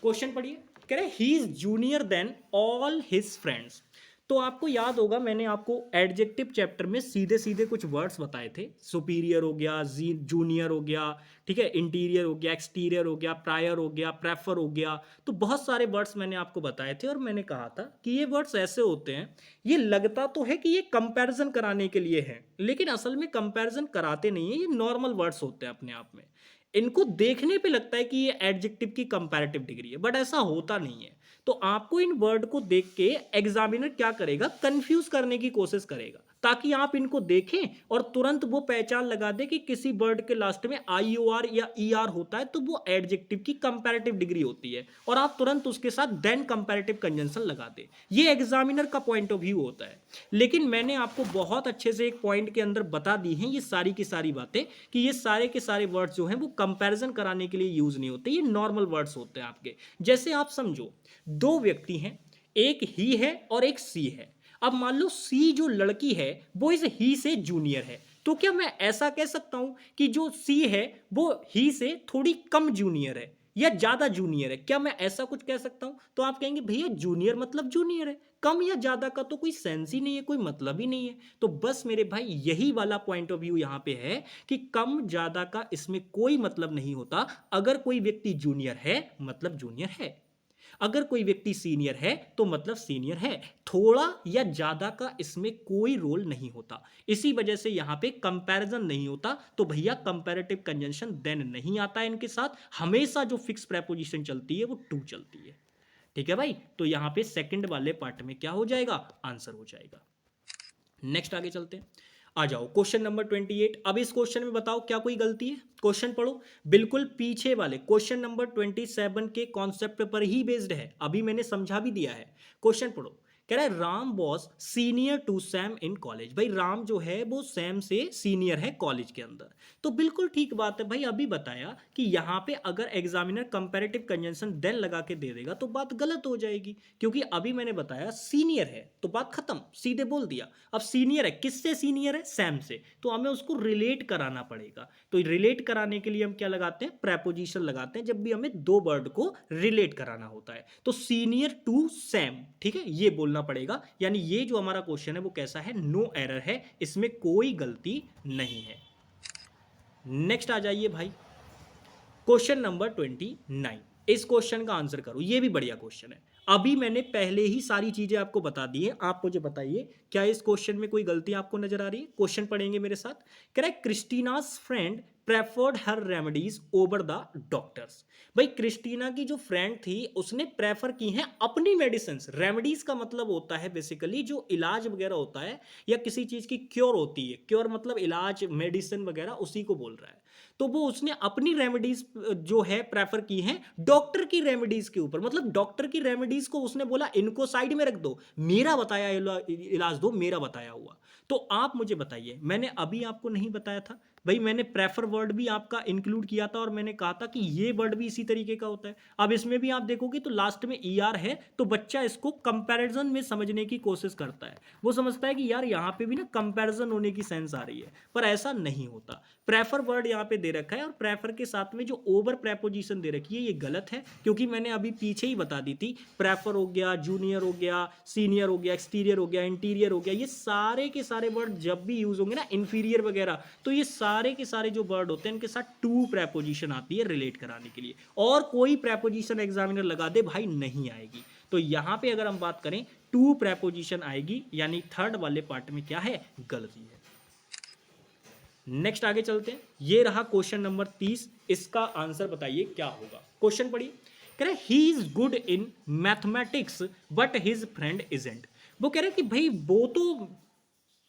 क्वेश्चन पढ़िए, कह रहे he is junior than all his friends. तो आपको याद होगा मैंने आपको एडजेक्टिव चैप्टर में सीधे सीधे कुछ वर्ड्स बताए थे, सुपीरियर हो गया, जूनियर हो गया, ठीक है, इंटीरियर हो गया, एक्सटीरियर हो गया, प्रायर हो गया, प्रेफर हो गया। तो बहुत सारे वर्ड्स मैंने आपको बताए थे और मैंने कहा था कि ये वर्ड्स ऐसे होते हैं, ये लगता तो है कि ये कंपैरिजन कराने के लिए है, लेकिन असल में कंपैरिजन कराते नहीं है, ये नॉर्मल वर्ड्स होते हैं अपने आप में। इनको देखने पे लगता है कि ये एडजेक्टिव की कंपैरेटिव डिग्री है, बट ऐसा होता नहीं है। तो आपको इन वर्ड को देख के एग्जामिनर क्या करेगा, कंफ्यूज करने की कोशिश करेगा, ताकि आप इनको देखें और तुरंत वो पहचान लगा दे कि किसी वर्ड के लास्ट में IOR या ER होता है तो वो एडजेक्टिव की कंपैरेटिव डिग्री होती है और आप तुरंत उसके साथ देन कंपैरेटिव कंजंक्शन लगा दे। ये एग्जामिनर का पॉइंट ऑफ व्यू होता है। लेकिन मैंने आपको बहुत अच्छे से एक पॉइंट के अंदर बता दी हैं ये सारी की सारी बातें कि ये सारे के सारे वर्ड्स जो हैं वो कंपैरिजन कराने के लिए यूज नहीं होते, ये नॉर्मल वर्ड्स होते हैं आपके। जैसे आप समझो, दो व्यक्ति हैं, एक ही है और एक सी है। अब मान लो सी जो लड़की है वो इस ही से जूनियर है, तो क्या मैं ऐसा कह सकता हूं कि जो सी है वो ही से थोड़ी कम जूनियर है या ज्यादा जूनियर है? क्या मैं ऐसा कुछ कह सकता हूं? तो आप कहेंगे भैया जूनियर मतलब जूनियर है, कम या ज्यादा का तो कोई सेंस ही नहीं है, कोई मतलब ही नहीं है। तो बस मेरे भाई यही वाला पॉइंट ऑफ व्यू यहां पे है कि कम ज्यादा का इसमें कोई मतलब नहीं होता। अगर कोई व्यक्ति जूनियर है मतलब जूनियर है, अगर कोई व्यक्ति सीनियर है तो मतलब सीनियर है। थोड़ा या ज्यादा का इसमें कोई रोल नहीं होता, इसी वजह से यहां पे कंपैरिजन नहीं होता। तो भैया कंपैरेटिव कंजंक्शन देन नहीं आता है इनके साथ, हमेशा जो फिक्स प्रेपोजिशन चलती है वो टू चलती है। ठीक है भाई, तो यहां पे सेकंड वाले पार्ट में क्या हो जाएगा, आंसर हो जाएगा। नेक्स्ट आगे चलते हैं, आ जाओ क्वेश्चन नंबर 28। अब इस क्वेश्चन में बताओ क्या कोई गलती है? क्वेश्चन पढ़ो, बिल्कुल पीछे वाले क्वेश्चन नंबर 27 के कॉन्सेप्ट पर ही बेस्ड है, अभी मैंने समझा भी दिया है। क्वेश्चन पढ़ो, कह रहा है Ram was senior to Sam in college. भाई राम जो है वो सैम से सीनियर है कॉलेज के अंदर। तो बिल्कुल ठीक बात है भाई, अभी बताया कि यहां पे अगर एग्जामिनर कंपैरेटिव कंजंक्शन देन लगा के दे देगा तो बात गलत हो जाएगी, क्योंकि अभी मैंने बताया सीनियर है तो बात खत्म, सीधे बोल दिया। अब सीनियर है, किससे सीनियर है? सैम से, तो हमें उसको रिलेट कराना पड़ेगा। तो रिलेट कराने के लिए हम क्या लगाते हैं? प्रेपोजिशन लगाते हैं जब भी हमें दो वर्ड को रिलेट कराना होता है। तो सीनियर टू सैम, ठीक है, ये बोलना पड़ेगा। यानी ये जो हमारा क्वेश्चन है वो कैसा है? नो एरर है, इसमें कोई गलती नहीं है। नेक्स्ट आ जाइए भाई, क्वेश्चन नंबर 29। इस क्वेश्चन का आंसर करो, ये भी बढ़िया क्वेश्चन है। अभी मैंने पहले ही सारी चीजें आपको बता दी है, आप मुझे बताइए क्या इस क्वेश्चन में कोई गलती आपको नजर आ रही है? क्वेश्चन पढ़ेंगे मेरे साथ। कह रहा है Christina's friend preferred her remedies over the doctors. भाई क्रिस्टीना की जो फ्रेंड थी उसने प्रेफर की हैं अपनी मेडिसिन। रेमेडीज का मतलब होता है बेसिकली जो इलाज वगैरह होता है या किसी चीज की क्योर होती है, क्योर मतलब इलाज, मेडिसिन वगैरह, उसी को बोल रहा है। तो वो उसने अपनी रेमेडीज जो है प्रेफर की हैं डॉक्टर की रेमेडीज के ऊपर। मतलब डॉक्टर की रेमेडीज को उसने बोला इनको साइड में रख दो, मेरा बताया इलाज दो, मेरा बताया हुआ। तो आप मुझे बताइए, मैंने अभी आपको नहीं बताया था भाई, मैंने प्रेफर वर्ड भी आपका इंक्लूड किया था और मैंने कहा था कि ये वर्ड भी इसी तरीके का होता है। अब इसमें भी आप देखोगे तो लास्ट में ईआर है, तो बच्चा इसको कंपैरिजन में समझने की कोशिश करता है। वो समझता है कि यार यहाँ पे भी ना कंपैरिजन होने की सेंस आ रही है, पर ऐसा नहीं होता। प्रेफर वर्ड यहाँ पे दे रखा है और प्रेफर के साथ में जो ओवर प्रेपोजिशन दे रखी है ये गलत है, क्योंकि मैंने अभी पीछे ही बता दी थी। प्रेफर हो गया, जूनियर हो गया, सीनियर हो गया, एक्सटीरियर हो गया, इंटीरियर हो गया, ये सारे के सारे वर्ड जब भी यूज होंगे ना, इंफीरियर वगैरह, तो ये सारे के सारे जो वर्ड होते हैं इनके साथ टू प्रेपोजिशन आती है रिलेट कराने के लिए। और कोई प्रेपोजिशन एग्जामिनर लगा दे भाई नहीं आएगी। तो यहां पे अगर हम बात करें टू प्रेपोजिशन आएगी, यानी थर्ड वाले पार्ट में क्या है? गलती है। नेक्स्ट आगे चलते हैं, ये रहा क्वेश्चन नंबर 30। इसका आंसर बताइए क्या होगा? क्वेश्चन पढ़िए, कह रहे he is good in mathematics but his friend isn't. वो कह रहे कि भाई वो तो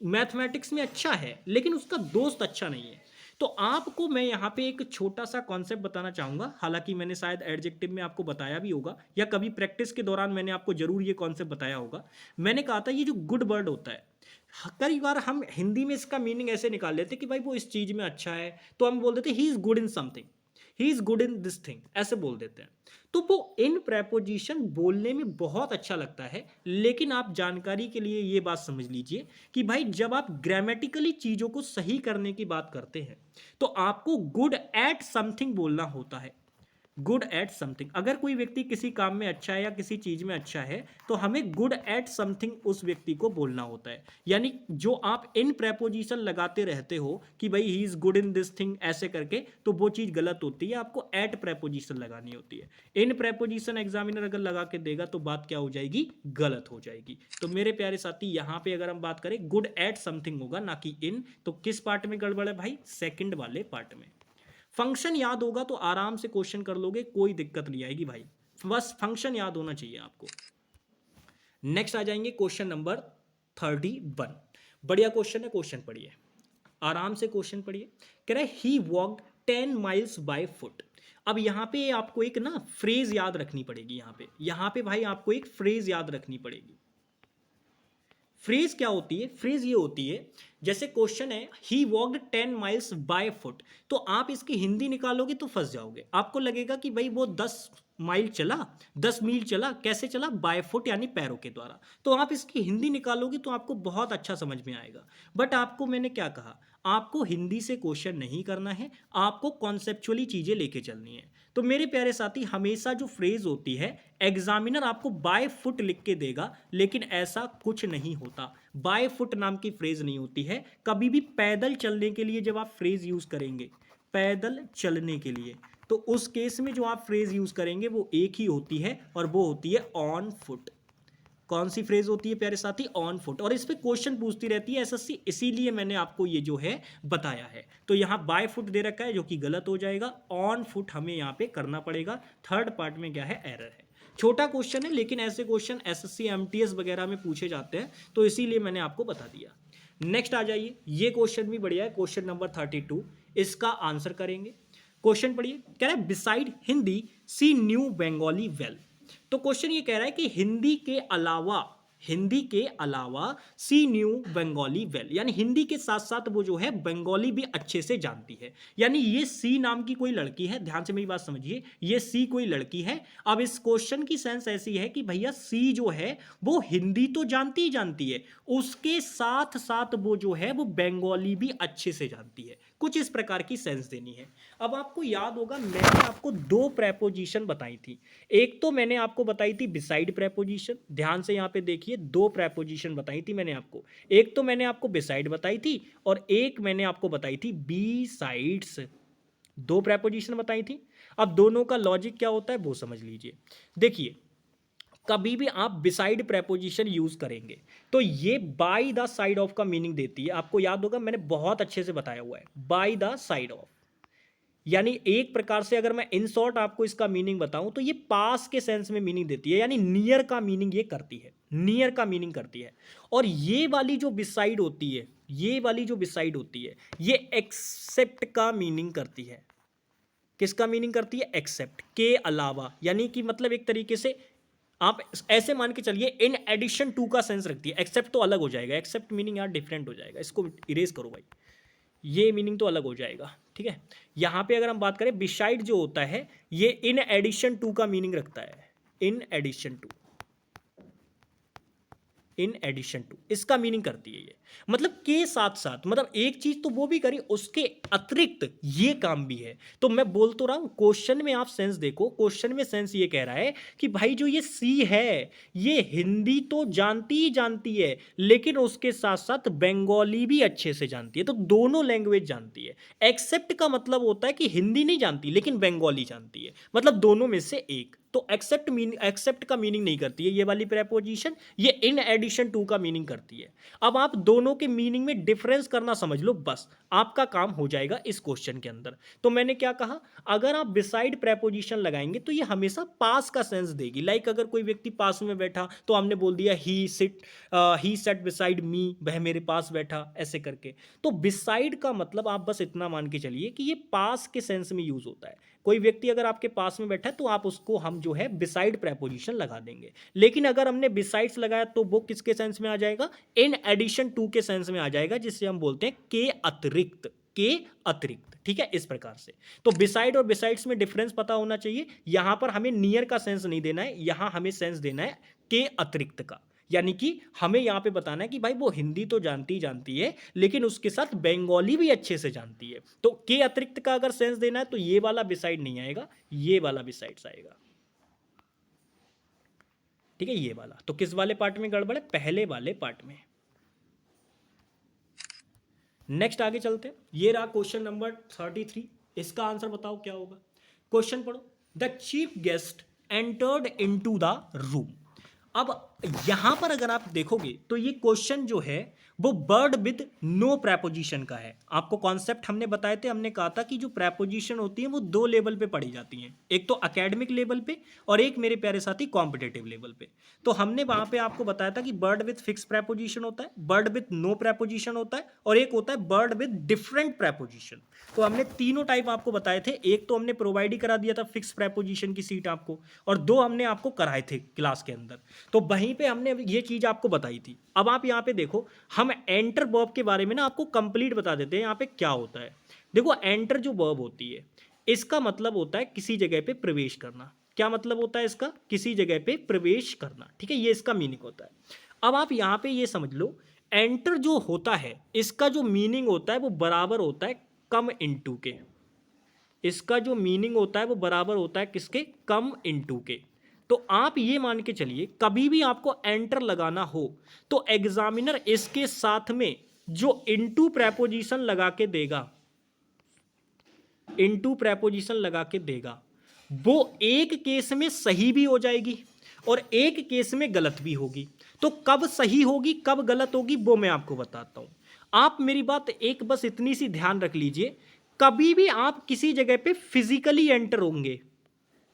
मैथमेटिक्स में अच्छा है लेकिन उसका दोस्त अच्छा नहीं है। तो आपको मैं यहाँ पे एक छोटा सा कॉन्सेप्ट बताना चाहूंगा, हालांकि मैंने शायद एडजेक्टिव में आपको बताया भी होगा या कभी प्रैक्टिस के दौरान मैंने आपको जरूर ये कॉन्सेप्ट बताया होगा। मैंने कहा था ये जो गुड वर्ड होता है, कई बार हम हिंदी में इसका मीनिंग ऐसे निकाल लेते कि भाई वो इस चीज में अच्छा है, तो हम बोल देते he is good in something, he is good in this thing, ऐसे बोल देते हैं। तो वो इन प्रेपोजिशन बोलने में बहुत अच्छा लगता है, लेकिन आप जानकारी के लिए ये बात समझ लीजिए कि भाई जब आप ग्रामेटिकली चीजों को सही करने की बात करते हैं तो आपको गुड एट समथिंग बोलना होता है। गुड एट समथिंग, अगर कोई व्यक्ति किसी काम में अच्छा है या किसी चीज में अच्छा है तो हमें गुड एट समथिंग उस व्यक्ति को बोलना होता है। यानी जो आप इन प्रेपोजिशन लगाते रहते हो कि भाई he is good in this thing ऐसे करके, तो वो चीज गलत होती है, आपको एट प्रेपोजिशन लगानी होती है। इन प्रेपोजिशन एग्जामिनर अगर लगा के देगा तो बात क्या हो जाएगी? गलत हो जाएगी। तो मेरे प्यारे साथी यहां पे अगर हम बात करें गुड एट समथिंग होगा ना कि इन, तो किस पार्ट में गड़बड़ है भाई? सेकंड वाले पार्ट में। फंक्शन याद होगा तो आराम से क्वेश्चन कर लोगे, कोई दिक्कत नहीं आएगी भाई, बस फंक्शन याद होना चाहिए आपको। नेक्स्ट आ जाएंगे क्वेश्चन नंबर 31। बढ़िया क्वेश्चन है, क्वेश्चन पढ़िए, आराम से क्वेश्चन पढ़िए। कह रहा है ही वॉक्ड 10 माइल्स बाय फुट। अब यहां पे आपको एक ना फ्रेज याद रखनी पड़ेगी, यहां पे भाई आपको एक फ्रेज याद रखनी पड़ेगी। फ्रेज क्या होती है? फ्रेज ये होती है, जैसे क्वेश्चन है ही वॉक्ड 10 माइल्स बाय फुट, तो आप इसकी हिंदी निकालोगे तो फंस जाओगे। आपको लगेगा कि भाई वो 10 माइल चला, 10 मील चला, कैसे चला? बाय फुट यानी पैरों के द्वारा। तो आप इसकी हिंदी निकालोगे तो आपको बहुत अच्छा समझ में आएगा। बट आपको मैंने क्या कहा, आपको हिंदी से क्वेश्चन नहीं करना है, आपको कॉन्सेप्चुअली चीजें लेके चलनी है। तो मेरे प्यारे साथी, हमेशा जो फ्रेज होती है, एग्जामिनर आपको बाय फुट लिख के देगा, लेकिन ऐसा कुछ नहीं होता। बाय फुट नाम की फ्रेज नहीं होती है। कभी भी पैदल चलने के लिए जब आप फ्रेज यूज करेंगे, पैदल चलने के लिए, तो उस केस में जो आप फ्रेज यूज करेंगे वो एक ही होती है, और वो होती है ऑन फुट। कौन सी फ्रेज होती है प्यारे साथी? On foot. और इस पे क्वेश्चन पूछती रहती है एसएससी, इसीलिए मैंने आपको ये जो है बताया है। तो यहां बाय फुट दे रखा है, जो कि गलत हो जाएगा। ऑन फुट हमें यहां पे करना पड़ेगा। थर्ड पार्ट में क्या है? एरर है। छोटा क्वेश्चन है, लेकिन ऐसे क्वेश्चन एसएससी एमटीएस वगैरह में पूछे जाते हैं, तो इसीलिए मैंने आपको बता दिया। नेक्स्ट आ जाइए, ये क्वेश्चन भी बढ़िया है, क्वेश्चन नंबर 32। इसका आंसर करेंगे। क्वेश्चन पढ़िए, कह रहा है बिसाइड हिंदी सी न्यू बंगाली वेल। तो क्वेश्चन ये कह रहा है कि हिंदी के अलावा सी न्यू बंगाली वेल, यानी हिंदी के साथ साथ वो जो है बंगाली भी अच्छे से जानती है। यानी ये सी नाम की कोई लड़की है, ध्यान से मेरी बात समझिए, ये सी कोई लड़की है। अब इस क्वेश्चन की सेंस ऐसी है कि भैया सी जो है वो हिंदी तो जानती ही जानती है, उसके साथ साथ वो जो है वो बंगाली भी अच्छे से जानती है। कुछ इस प्रकार की सेंस देनी है। अब आपको याद होगा, मैंने आपको दो प्रेपोजिशन बताई थी। एक तो मैंने आपको बताई थी बिसाइड प्रेपोजिशन, ध्यान से यहां पे देखिए, दो प्रेपोजिशन बताई थी मैंने आपको। एक तो मैंने आपको बिसाइड बताई थी, और एक मैंने आपको बताई थी बी साइड्स। दो प्रेपोजिशन बताई थी। अब दोनों का लॉजिक क्या होता है वो समझ लीजिए। देखिए, कभी भी आप बिसाइड प्रेपोजिशन यूज करेंगे तो ये बाय द साइड ऑफ का मीनिंग देती है। आपको याद होगा, मैंने बहुत अच्छे से बताया हुआ है, बाय द साइड ऑफ। यानी एक प्रकार से अगर मैं इन शॉर्ट आपको इसका मीनिंग बताऊं तो ये पास के सेंस में मीनिंग देती है, यानी नियर का मीनिंग ये करती है, नियर का मीनिंग करती है। और ये वाली जो बिसाइड होती है, ये वाली जो बिसाइड होती है, ये एक्सेप्ट का मीनिंग करती है। किसका मीनिंग करती है? एक्सेप्ट, के अलावा। यानी कि मतलब एक तरीके से आप ऐसे मान के चलिए, इन एडिशन टू का सेंस रखती है। एक्सेप्ट तो अलग हो जाएगा, एक्सेप्ट मीनिंग यार डिफरेंट हो जाएगा, इसको इरेज करो भाई, ये मीनिंग तो अलग हो जाएगा, ठीक है। यहां पे अगर हम बात करें, बिसाइड जो होता है ये इन एडिशन टू का मीनिंग रखता है, in addition to, in addition to इसका मीनिंग करती है ये। मतलब के साथ साथ, मतलब एक चीज तो वो भी करी, उसके अतिरिक्त ये काम भी है। तो मैं बोल तो रहा हूं, क्वेश्चन में आप सेंस देखो, क्वेश्चन में सेंस ये कह रहा है कि भाई जो ये सी है, ये हिंदी तो जानती ही जानती है, लेकिन उसके साथ साथ बंगाली भी अच्छे से जानती है, तो दोनों लैंग्वेज जानती है। एक्सेप्ट का मतलब होता है कि हिंदी नहीं जानती लेकिन बंगाली जानती है, मतलब दोनों में से एक। तो एक्सेप्ट का मीनिंग नहीं करती है ये वाली प्रेपोजिशन, ये इन एडिशन टू का मीनिंग करती है। अब आप दोनों के मीनिंग में डिफरेंस करना समझ लो, बस आपका काम हो जाएगा इस क्वेश्चन के अंदर। तो मैंने क्या कहा, अगर आप बिसाइड प्रेपोजिशन लगाएंगे तो ये हमेशा पास का सेंस देगी। लाइक अगर कोई व्यक्ति पास में बैठा तो हमने बोल दिया ही सेट बिसाइड मी, वह मेरे पास बैठा, ऐसे करके। तो बिसाइड का मतलब आप बस इतना मान के चलिए कि ये पास के सेंस में यूज होता है। कोई व्यक्ति अगर आपके पास में बैठा है तो आप उसको हम जो है बिसाइड प्रेपोजिशन लगा देंगे। लेकिन अगर हमने बिसाइड्स लगाया तो वो किसके सेंस में आ जाएगा? इन एडिशन टू के सेंस में आ जाएगा, जिससे हम बोलते हैं के अतिरिक्त, के अतिरिक्त, ठीक है, इस प्रकार से। तो बिसाइड और बिसाइड्स में डिफरेंस पता होना चाहिए। यहां पर हमें नियर का सेंस नहीं देना है, यहां हमें सेंस देना है के अतिरिक्त का। यानी कि हमें यहां पे बताना है कि भाई वो हिंदी तो जानती जानती है, लेकिन उसके साथ बंगाली भी अच्छे से जानती है। तो के अतिरिक्त का अगर सेंस देना है तो ये वाला बिसाइड नहीं आएगा, ये वाला बिसाइड्स आएगा, ठीक है, ये वाला। तो किस वाले पार्ट में गड़बड़ है? पहले वाले पार्ट में। नेक्स्ट आगे चलते हैं। ये रहा क्वेश्चन नंबर 33। इसका आंसर बताओ क्या होगा। क्वेश्चन पढ़ो, the chief guest entered into the room. अब यहां पर अगर आप देखोगे तो ये क्वेश्चन जो है वो वर्ड विद नो प्रेपोजिशन का है। आपको कॉन्सेप्ट हमने बताए थे, हमने कहा था कि जो प्रेपोजिशन होती है वो दो लेवल पे पढ़ी जाती हैं, एक तो एकेडमिक लेवल पे और एक मेरे प्यारे साथी कॉम्पिटेटिव लेवल पे। तो हमने वहां पे आपको बताया था कि वर्ड विद फिक्स प्रेपोजिशन होता है, वर्ड विद नो प्रेपोजिशन होता है, और एक होता है वर्ड विद डिफरेंट प्रेपोजिशन। तो हमने तीनों टाइप आपको बताए थे। एक तो हमने प्रोवाइड ही करा दिया था फिक्स प्रेपोजिशन की सीट आपको, और दो हमने आपको कराए थे क्लास के अंदर। तो वहीं पे हमने ये चीज आपको बताई थी। अब आप यहाँ पे देखो, हम एंटर वर्ब के बारे में ना आपको कंप्लीट बता देते हैं यहाँ पे क्या होता है। देखो, एंटर जो वर्ब होती है इसका मतलब होता है किसी जगह पे प्रवेश करना। क्या मतलब होता है इसका? किसी जगह पे प्रवेश करना, ठीक है, ये इसका मीनिंग होता है। अब आप यहाँ पे ये समझ लो, एंटर जो होता है इसका जो मीनिंग होता है वो बराबर होता है कम इनटू के। इसका जो मीनिंग होता है वो बराबर होता है किसके? कम इनटू के। तो आप ये मान के चलिए, कभी भी आपको एंटर लगाना हो तो एग्जामिनर इसके साथ में जो इनटू प्रेपोजिशन लगा के देगा, इनटू प्रेपोजिशन लगा के देगा, वो एक केस में सही भी हो जाएगी और एक केस में गलत भी होगी। तो कब सही होगी कब गलत होगी वो मैं आपको बताता हूं। आप मेरी बात एक बस इतनी सी ध्यान रख लीजिए, कभी भी आप किसी जगह पे फिजिकली एंटर होंगे,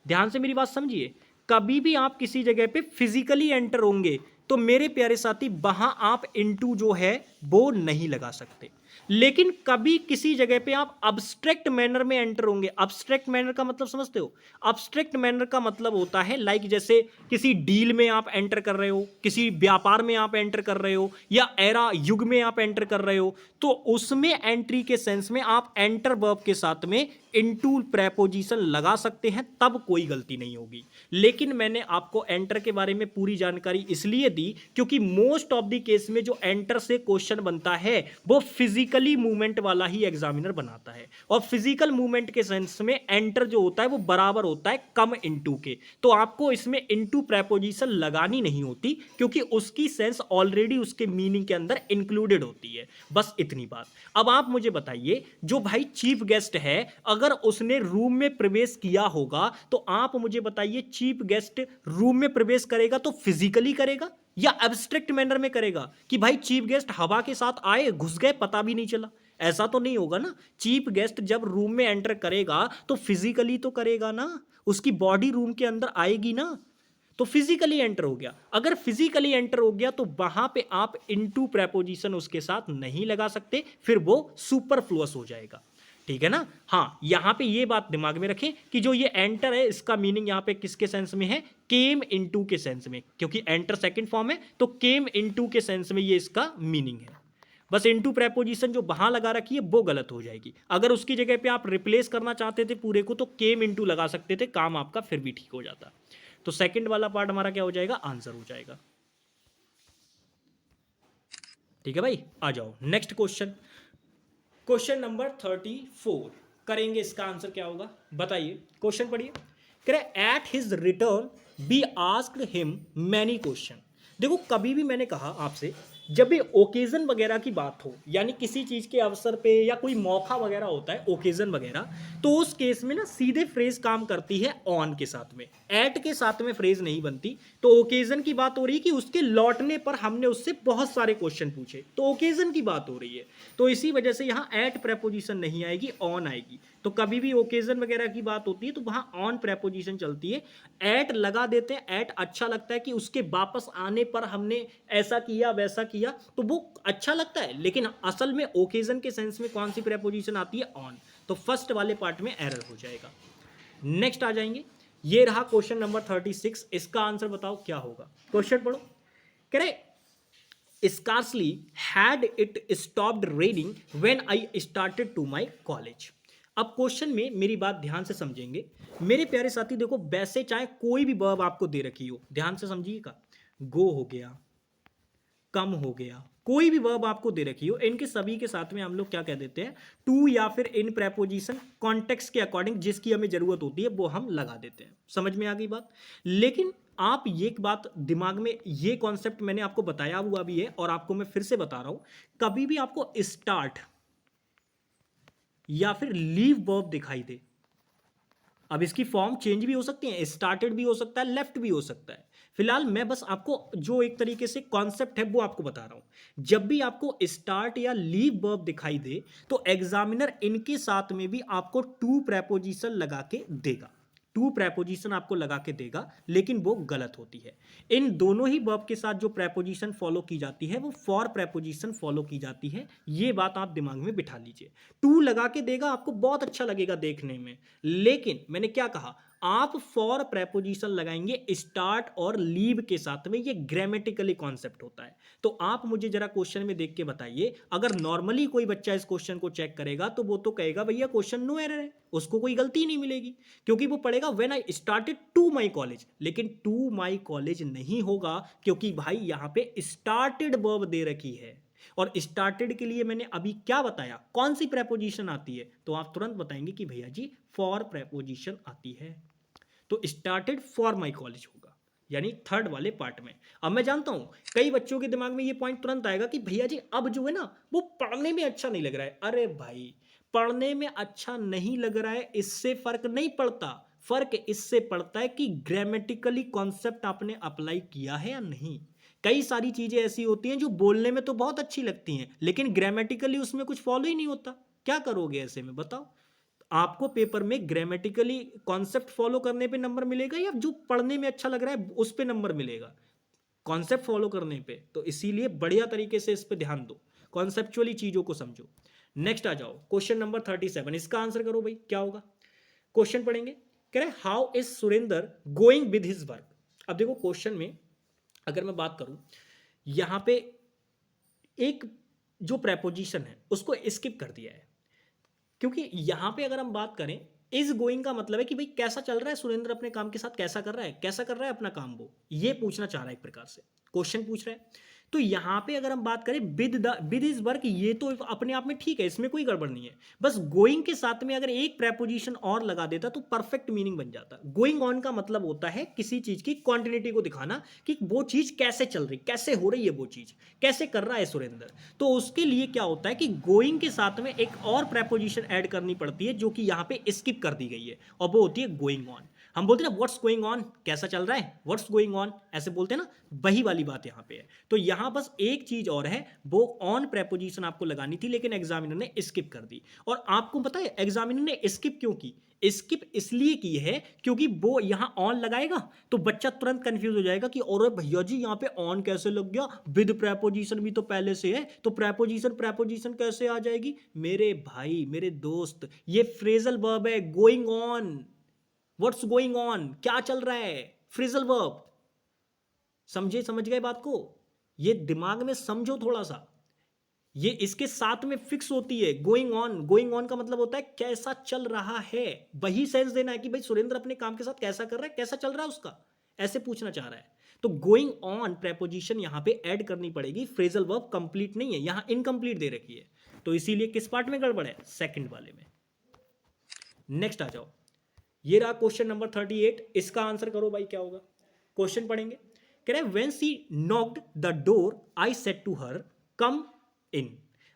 ध्यान से मेरी बात समझिए, कभी भी आप किसी जगह पे फिजिकली एंटर होंगे तो मेरे प्यारे साथी वहां आप इनटू जो है वो नहीं लगा सकते। लेकिन कभी किसी जगह पे आप अब्स्ट्रैक्ट मैनर में एंटर होंगे। अब्स्ट्रैक्ट मैनर का मतलब समझते हो? अब्स्ट्रैक्ट मैनर का मतलब होता है लाइक जैसे किसी डील में आप एंटर कर रहे हो, किसी व्यापार में आप एंटर कर रहे हो, या एरा युग में आप एंटर कर रहे हो, तो उसमें एंट्री के सेंस में आप एंटर वर्ब के साथ में इनटू प्रेपोजिशन लगा सकते हैं, तब कोई गलती नहीं होगी। लेकिन मैंने आपको एंटर के बारे में पूरी जानकारी इसलिए दी क्योंकि मोस्ट ऑफ द केस में जो एंटर से क्वेश्चन बनता है वो फिजिकली मूवमेंट वाला ही एग्जामिनर बनाता है, और फिजिकल मूवमेंट के सेंस में एंटर जो होता है वो बराबर होता है कम इनटू के। तो आपको इसमें इनटू प्रेपोजिशन लगानी नहीं होती क्योंकि उसकी सेंस ऑलरेडी उसके मीनिंग के अंदर इंक्लूडेड होती है। बस इतनी बात। अब आप मुझे बताइए, जो भाई चीफ गेस्ट है अगर उसने रूम में प्रवेश किया होगा तो आप मुझे बताइए, चीफ गेस्ट रूम में प्रवेश करेगा तो फिजिकली करेगा या एब्स्ट्रैक्ट मैनर में करेगा कि भाई चीफ गेस्ट हवा के साथ आए घुस गए पता भी नहीं चला? ऐसा तो नहीं होगा ना। चीफ गेस्ट जब रूम में एंटर करेगा तो फिजिकली तो करेगा ना, उसकी बॉडी रूम के अंदर आएगी ना, तो फिजिकली एंटर हो गया। अगर फिजिकली एंटर हो गया तो वहां पे आप इनटू प्रेपोजिशन उसके साथ नहीं लगा सकते, फिर वो सुपरफ्लुअस हो जाएगा, ठीक है ना। हाँ, यहां पे ये बात दिमाग में रखें कि जो ये एंटर है इसका मीनिंग यहां पे किसके सेंस में है? केम इनटू के सेंस में, क्योंकि एंटर सेकंड फॉर्म है तो केम इनटू के सेंस में ये इसका मीनिंग है। बस इनटू प्रेपोजिशन जो वहां लगा रखी है वो गलत हो जाएगी। अगर उसकी जगह पे आप रिप्लेस करना चाहते थे पूरे को तो केम इनटू लगा सकते थे, काम आपका फिर भी ठीक हो जाता। तो सेकंड वाला पार्ट हमारा क्या हो जाएगा? आंसर हो जाएगा। ठीक है भाई, आ जाओ नेक्स्ट क्वेश्चन। क्वेश्चन नंबर 34 करेंगे, इसका आंसर क्या होगा बताइए। क्वेश्चन पढ़िए। कह रहे at his return be asked him many question. देखो, कभी भी मैंने कहा आपसे, जब भी ओकेजन वगैरह की बात हो, यानी किसी चीज के अवसर पे या कोई मौका वगैरह होता है, ओकेजन वगैरह, तो उस केस में ना सीधे फ्रेज काम करती है ऑन के साथ में, एट के साथ में फ्रेज नहीं बनती। तो ओकेजन की बात हो रही है कि उसके लौटने पर हमने उससे बहुत सारे क्वेश्चन पूछे, तो ओकेजन की बात हो रही है, तो इसी वजह से यहाँ एट प्रेपोजिशन नहीं आएगी, ऑन आएगी। तो कभी भी ओकेजन वगैरह की बात होती है तो वहां ऑन प्रेपोजिशन चलती है। एट लगा देते हैं, एट अच्छा लगता है कि उसके वापस आने पर हमने ऐसा किया वैसा किया, तो वो अच्छा लगता है, लेकिन असल में ओकेजन के सेंस में कौन सी प्रेपोजिशन आती है? ऑन। तो फर्स्ट वाले पार्ट में एरर हो जाएगा। नेक्स्ट आ जाएंगे, ये रहा क्वेश्चन नंबर 36। इसका आंसर बताओ क्या होगा। क्वेश्चन पढ़ो। कह रहे scarcely had it stopped raining when I started to my college. अब क्वेश्चन में मेरी बात ध्यान से समझेंगे मेरे प्यारे साथी। देखो, वैसे चाहे कोई भी वर्ब आपको दे रखी हो, ध्यान से समझिएगा, गो हो गया, कम हो गया, कोई भी वर्ब आपको दे रखी हो, इनके सभी के साथ में हम लोग क्या कह देते हैं? टू या फिर इन प्रेपोजिशन, कॉन्टेक्स्ट के अकॉर्डिंग जिसकी हमें जरूरत होती है वो हम लगा देते हैं। समझ में आ गई बात? लेकिन आप ये बात दिमाग में, ये कॉन्सेप्ट मैंने आपको बताया हुआ भी है और आपको मैं फिर से बता रहा हूं, कभी भी आपको स्टार्ट या फिर लीव वर्ब दिखाई दे, अब इसकी फॉर्म चेंज भी हो सकती है, स्टार्टेड भी हो सकता है, लेफ्ट भी हो सकता है। फिलहाल मैं बस आपको जो एक तरीके से कॉन्सेप्ट है वो आपको बता रहा हूं। जब भी आपको स्टार्ट या लीव वर्ब दिखाई दे तो एग्जामिनर इनके साथ में भी आपको टू प्रेपोजिशन लगा के देगा, टू प्रेपोजिशन आपको लगा के देगा, लेकिन वो गलत होती है। इन दोनों ही वर्ब के साथ जो प्रेपोजिशन फॉलो की जाती है वो फॉर प्रेपोजिशन फॉलो की जाती है। ये बात आप दिमाग में बिठा लीजिए। टू लगा के देगा, आपको बहुत अच्छा लगेगा देखने में, लेकिन मैंने क्या कहा, आप फॉर प्रेपोजिशन लगाएंगे स्टार्ट और लीव के साथ में, ये ग्रामेटिकली कॉन्सेप्ट होता है। तो आप मुझे जरा क्वेश्चन में देख के बताइए, अगर नॉर्मली कोई बच्चा इस क्वेश्चन को चेक करेगा तो वो तो कहेगा भैया क्वेश्चन नो एरर है, उसको कोई गलती नहीं मिलेगी, क्योंकि वो पढ़ेगा when I started to my college. लेकिन टू माई कॉलेज नहीं होगा, क्योंकि भाई यहां पे स्टार्टेड वर्ब दे रखी है, और स्टार्टेड के लिए मैंने अभी क्या बताया, कौन सी प्रेपोजिशन आती है, तो आप तुरंत बताएंगे कि भैया जी फॉर प्रेपोजिशन आती है। तो स्टार्टेड फॉर माई कॉलेज होगा, यानी थर्ड वाले पार्ट में। अब मैं जानता हूं कई बच्चों के दिमाग में ये पॉइंट तुरंत आएगा कि भैया जी अब जो है ना वो पढ़ने में अच्छा नहीं लग रहा है। अरे भाई, पढ़ने में अच्छा नहीं लग रहा है इससे फर्क नहीं पड़ता, फर्क इससे पड़ता है कि ग्रामेटिकली कॉन्सेप्ट आपने अप्लाई किया है या नहीं। कई सारी चीजें ऐसी होती हैं जो बोलने में तो बहुत अच्छी लगती हैं, लेकिन ग्रामेटिकली उसमें कुछ फॉलो ही नहीं होता। क्या करोगे ऐसे में बताओ? आपको पेपर में ग्रामेटिकली कॉन्सेप्ट फॉलो करने पे नंबर मिलेगा, या जो पढ़ने में अच्छा लग रहा है उस पे नंबर मिलेगा? कॉन्सेप्ट फॉलो करने पे। तो इसीलिए बढ़िया तरीके से इस पे ध्यान दो, कॉन्सेप्चुअली चीजों को समझो। नेक्स्ट आ जाओ, क्वेश्चन नंबर 37, इसका आंसर करो भाई, क्या होगा? क्वेश्चन पढ़ेंगे, कह रहे how is Surendra going with his work. अब देखो क्वेश्चन में अगर मैं बात करूं, यहां पे एक जो प्रेपोजिशन है उसको स्किप कर दिया है, क्योंकि यहां पे अगर हम बात करें इज गोइंग का मतलब है कि भाई कैसा चल रहा है सुरेंद्र अपने काम के साथ, कैसा कर रहा है, कैसा कर रहा है अपना काम, वो ये पूछना चाह रहा है, एक प्रकार से क्वेश्चन पूछ रहा है। तो यहां पे अगर हम बात करें विद इज वर्क, ये तो अपने आप में ठीक है, इसमें कोई गड़बड़ नहीं है। बस गोइंग के साथ में अगर एक प्रेपोजिशन और लगा देता तो परफेक्ट मीनिंग बन जाता। गोइंग ऑन का मतलब होता है किसी चीज की क्वांटिटी को दिखाना कि वो चीज कैसे चल रही, कैसे हो रही है, वो चीज कैसे कर रहा है सुरेंद्र। तो उसके लिए क्या होता है कि गोइंग के साथ में एक और प्रेपोजिशन ऐड करनी पड़ती है, जो कि यहां पे स्किप कर दी गई है, और वो होती है गोइंग ऑन। हम बोलते हैं ना व्हाट्स गोइंग ऑन, कैसा चल रहा है, व्हाट्स गोइंग ऑन, ऐसे बोलते हैं ना, वही वाली बात यहां पे है। तो यहां बस एक चीज और है, वो ऑन प्रेपोजिशन आपको लगानी थी, लेकिन एग्जामिनर ने स्किप कर दी। और आपको पता है एग्जामिनर ने स्किप क्यों की? स्किप इसलिए की है क्योंकि वो यहां ऑन लगाएगा तो बच्चा तुरंत कंफ्यूज हो जाएगा कि और भैया जी यहां पे ऑन कैसे लग गया, विद प्रेपोजिशन भी तो पहले से है, तो प्रेपोजिशन प्रेपोजिशन कैसे आ जाएगी? मेरे भाई मेरे दोस्त, ये फ्रेजल वर्ब है, going on. What's going on, क्या चल रहा है, फ्रेजल वर्ब। समझे, समझ गए बात को? ये दिमाग में समझो थोड़ा सा, ये इसके साथ में फिक्स होती है। गोइंग ऑन, गोइंग ऑन का मतलब होता है कैसा चल रहा है, वही सेंस देना है कि भाई सुरेंद्र अपने काम के साथ कैसा कर रहा है, कैसा चल रहा है उसका, ऐसे पूछना चाह रहा है। तो गोइंग ऑन प्रेपोजिशन यहां पे ऐड करनी पड़ेगी, फ्रेजल वर्ब कंप्लीट नहीं है, यहां इनकंप्लीट दे रखी है। तो इसीलिए किस पार्ट में गड़बड़ है? सेकंड वाले में। नेक्स्ट आ जाओ, ये रहा क्वेश्चन नंबर 38, इसका आंसर करो भाई, क्या होगा? क्वेश्चन पढ़ेंगे, कह रहे when she knocked the door I said to her come in.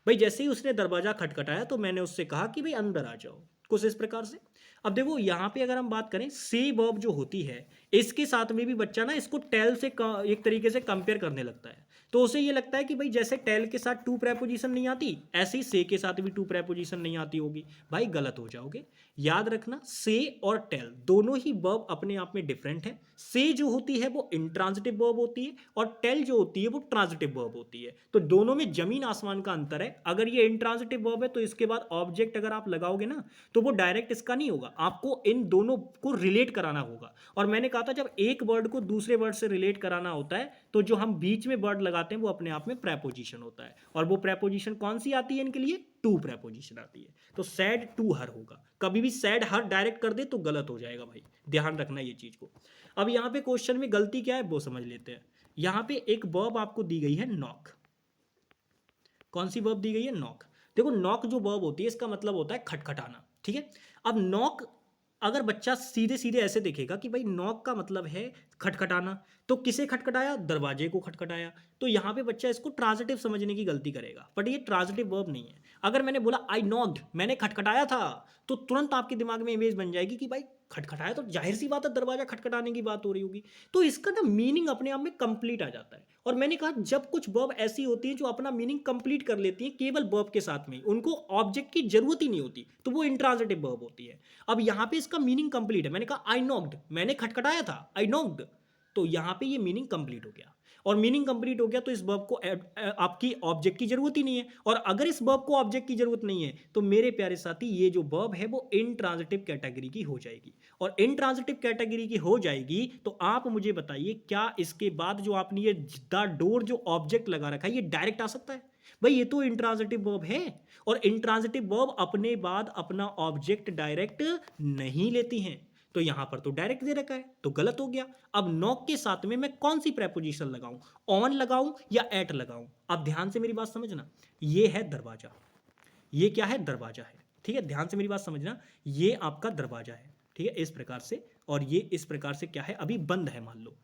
भाई जैसे ही उसने दरवाजा खटखटाया तो मैंने उससे कहा कि भाई अंदर आ जाओ, कुछ इस प्रकार से। अब देखो यहां पे अगर हम बात करें से वर्ब जो होती है, इसके साथ में भी बच्चा ना इसको टेल से एक तरीके से कंपेयर करने लगता है। तो उसे ये लगता है कि भाई जैसे टेल के साथ टू प्रेपोजिशन नहीं आती, ऐसे ही से के साथ भी टू प्रेपोजिशन नहीं आती होगी। भाई गलत हो जाओगे। याद रखना से और टेल दोनों ही वर्ब अपने आप में डिफरेंट है। से जो होती है वो इंट्रांजिटिव वर्ब होती है, और टेल जो होती है वो ट्रांजिटिव वर्ब होती है। तो दोनों में जमीन आसमान का अंतर है। अगर ये इंट्रांजिटिव वर्ब है तो इसके बाद ऑब्जेक्ट अगर आप लगाओगे ना तो वो डायरेक्ट इसका नहीं होगा, आपको इन दोनों को रिलेट कराना होगा। और मैंने कहा था जब एक वर्ड को दूसरे वर्ड से रिलेट कराना होता है तो जो हम बीच में वर्ड लगाते हैं वो अपने आप में प्रेपोजिशन होता है। और वो प्रेपोजिशन कौन सी आती है इनके लिए? टू प्रेपोजिशन आती है। तो सैड टू हर होगा, कभी भी सैड हर डायरेक्ट कर दे तो गलत हो जाएगा भाई, ध्यान रखना ये चीज को। अब यहां पे क्वेश्चन में गलती क्या है वो समझ लेते हैं। यहां पे एक वर्ब आपको दी गई है नॉक। कौन सी वर्ब दी गई है? नॉक। देखो नॉक जो वर्ब होती है इसका मतलब होता है खटखटाना, ठीक है। अब नॉक अगर बच्चा सीधे सीधे ऐसे देखेगा कि भाई नॉक का मतलब है खटखटाना, तो किसे खटखटाया? दरवाजे को खटखटाया। तो यहां पे बच्चा इसको ट्रांजिटिव समझने की गलती करेगा, बट ये ट्रांजिटिव वर्ब नहीं है। अगर मैंने बोला आई नॉक्ड, मैंने खटखटाया था, तो तुरंत आपके दिमाग में इमेज बन जाएगी कि भाई खटखटाया तो जाहिर सी बात है दरवाजा खटखटाने की बात हो रही होगी। तो इसका ना मीनिंग अपने आप में कंप्लीट आ जाता है। और मैंने कहा जब कुछ वर्ब ऐसी होती है जो अपना मीनिंग कंप्लीट कर लेती है केवल वर्ब के साथ में, उनको ऑब्जेक्ट की जरूरत ही नहीं होती, तो वो इंट्रांजिटिव वर्ब होती है। अब यहां पे इसका मीनिंग कंप्लीट है। मैंने कहा आई नॉक्ड, मैंने खटखटाया था, आई नॉक्ड, तो यहां पे ये मीनिंग कंप्लीट हो गया। और मीनिंग कंप्लीट हो गया तो इस वर्ब को आपकी ऑब्जेक्ट की जरूरत ही नहीं है। और अगर इस वर्ब को ऑब्जेक्ट की जरूरत नहीं है तो मेरे प्यारे साथी ये जो वर्ब है वो इंट्रांजिटिव कैटेगरी की हो जाएगी। और इंट्रांजिटिव कैटेगरी की हो जाएगी तो आप मुझे बताइए क्या इसके बाद जो आपने ये द डोर जो ऑब्जेक्ट लगा रखा है ये डायरेक्ट आ सकता है? भाई ये तो इंट्रांजिटिव वर्ब है और इंट्रांजिटिव वर्ब अपने बाद अपना ऑब्जेक्ट डायरेक्ट नहीं लेती हैं। तो यहां पर तो डायरेक्ट दे रखा है तो गलत हो गया। अब नॉक के साथ में मैं कौन सी प्रेपोजिशन लगाऊं, ऑन लगाऊं या एट लगाऊं? अब ध्यान से मेरी बात समझना, ये है दरवाजा, ये क्या है? दरवाजा है। ठीक है, ध्यान से मेरी बात समझना, ये आपका दरवाजा है। ठीक है, इस प्रकार से, और ये इस प्रकार से क्या है, अभी बंद है मान लो।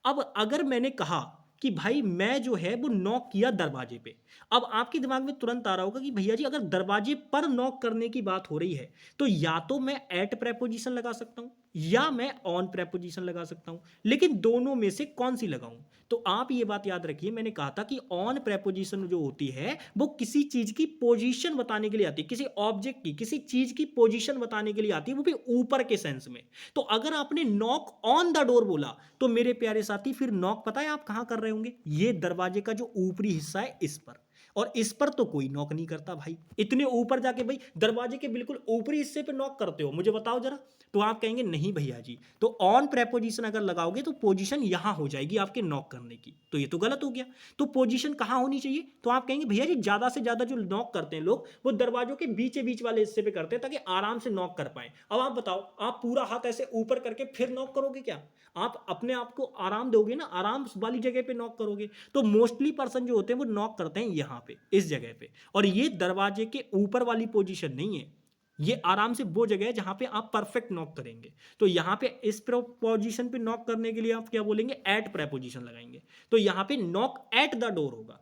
अब अगर मैंने कहा कि भाई मैं जो है वो नॉक किया दरवाजे पे, अब आपके दिमाग में तुरंत आ रहा होगा कि भैया जी अगर दरवाजे पर नॉक करने की बात हो रही है तो या तो मैं एट प्रेपोजिशन लगा सकता हूं या मैं ऑन प्रेपोजिशन लगा सकता हूं, लेकिन दोनों में से कौन सी लगाऊं? तो आप ये बात याद रखिए, मैंने कहा था कि ऑन प्रेपोजिशन जो होती है वो किसी चीज की पोजीशन बताने के लिए आती है, किसी ऑब्जेक्ट की, किसी चीज की पोजीशन बताने के लिए आती है, वो भी ऊपर के सेंस में। तो अगर आपने नॉक ऑन द डोर बोला तो मेरे प्यारे साथी फिर नॉक पता है आप कहां कर रहे होंगे? ये दरवाजे का जो ऊपरी हिस्सा है इस पर, और इस पर तो कोई नॉक नहीं करता भाई। इतने ऊपर जाके भाई दरवाजे के बिल्कुल ऊपरी हिस्से पे नॉक करते हो, मुझे बताओ जरा। तो आप कहेंगे नहीं भैया जी, तो ऑन प्रेपोजिशन अगर लगाओगे तो पोजीशन यहां हो जाएगी आपके नॉक करने की, तो ये तो गलत हो गया। तो पोजीशन कहां होनी चाहिए? तो आप कहेंगे भैया जी ज्यादा से ज्यादा जो नॉक करते हैं लोग वो दरवाजों के बीचे बीच वाले हिस्से पे करते हैं ताकि आराम से नॉक कर पाए। अब आप बताओ, आप पूरा हाथ ऐसे ऊपर करके फिर नॉक करोगे क्या? आप अपने आप को आराम दोगे ना, आराम वाली जगह पे नॉक करोगे। तो मोस्टली पर्सन जो होते हैं वो नॉक करते हैं यहाँ पे, इस जगह पे, और ये दरवाजे के ऊपर वाली पोजीशन नहीं है, ये आराम से वो जगह है जहां पे आप परफेक्ट नॉक करेंगे। तो यहां पे इस पोजीशन पे नॉक करने के लिए आप क्या बोलेंगे? एट प्रेपोजिशन लगाएंगे। तो यहां पे नॉक एट द डोर होगा,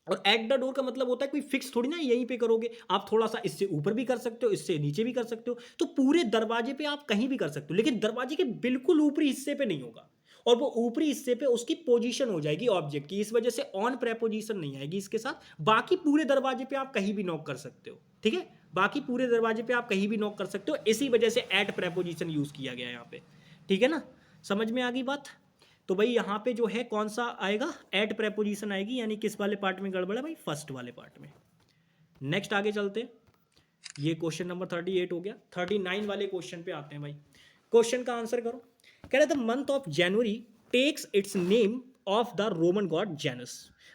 और एट द डोर का मतलब होता है कोई फिक्स थोड़ी ना यहीं पे करोगे, आप थोड़ा सा इससे ऊपर भी कर सकते हो, इससे नीचे भी कर सकते हो, तो पूरे दरवाजे पे आप कहीं भी कर सकते हो, लेकिन दरवाजे के बिल्कुल ऊपरी हिस्से पे नहीं होगा। और वो ऊपरी हिस्से पे उसकी पोजीशन हो जाएगी ऑब्जेक्ट की, इस वजह से ऑन प्रेपोजिशन नहीं आएगी इसके साथ। बाकी पूरे दरवाजे पे आप कहीं भी नॉक कर सकते हो। ठीक है, बाकी पूरे दरवाजे पे आप कहीं भी नॉक कर सकते हो, इसी वजह से एट प्रेपोजिशन यूज किया गया है यहाँ पे। ठीक है ना, समझ में आ गई बात? तो भाई यहाँ पे जो है कौन सा आएगा? एट प्रेपोजिशन आएगी, यानी किस वाले पार्ट में गड़बड़ है भाई? फर्स्ट वाले पार्ट में। नेक्स्ट आगे चलते हैं, ये क्वेश्चन नंबर 38 हो गया। 39 वाले क्वेश्चन पे आते हैं भाई। क्वेश्चन का आंसर करो। कह रहे the month of January takes its name of the Roman god Janus.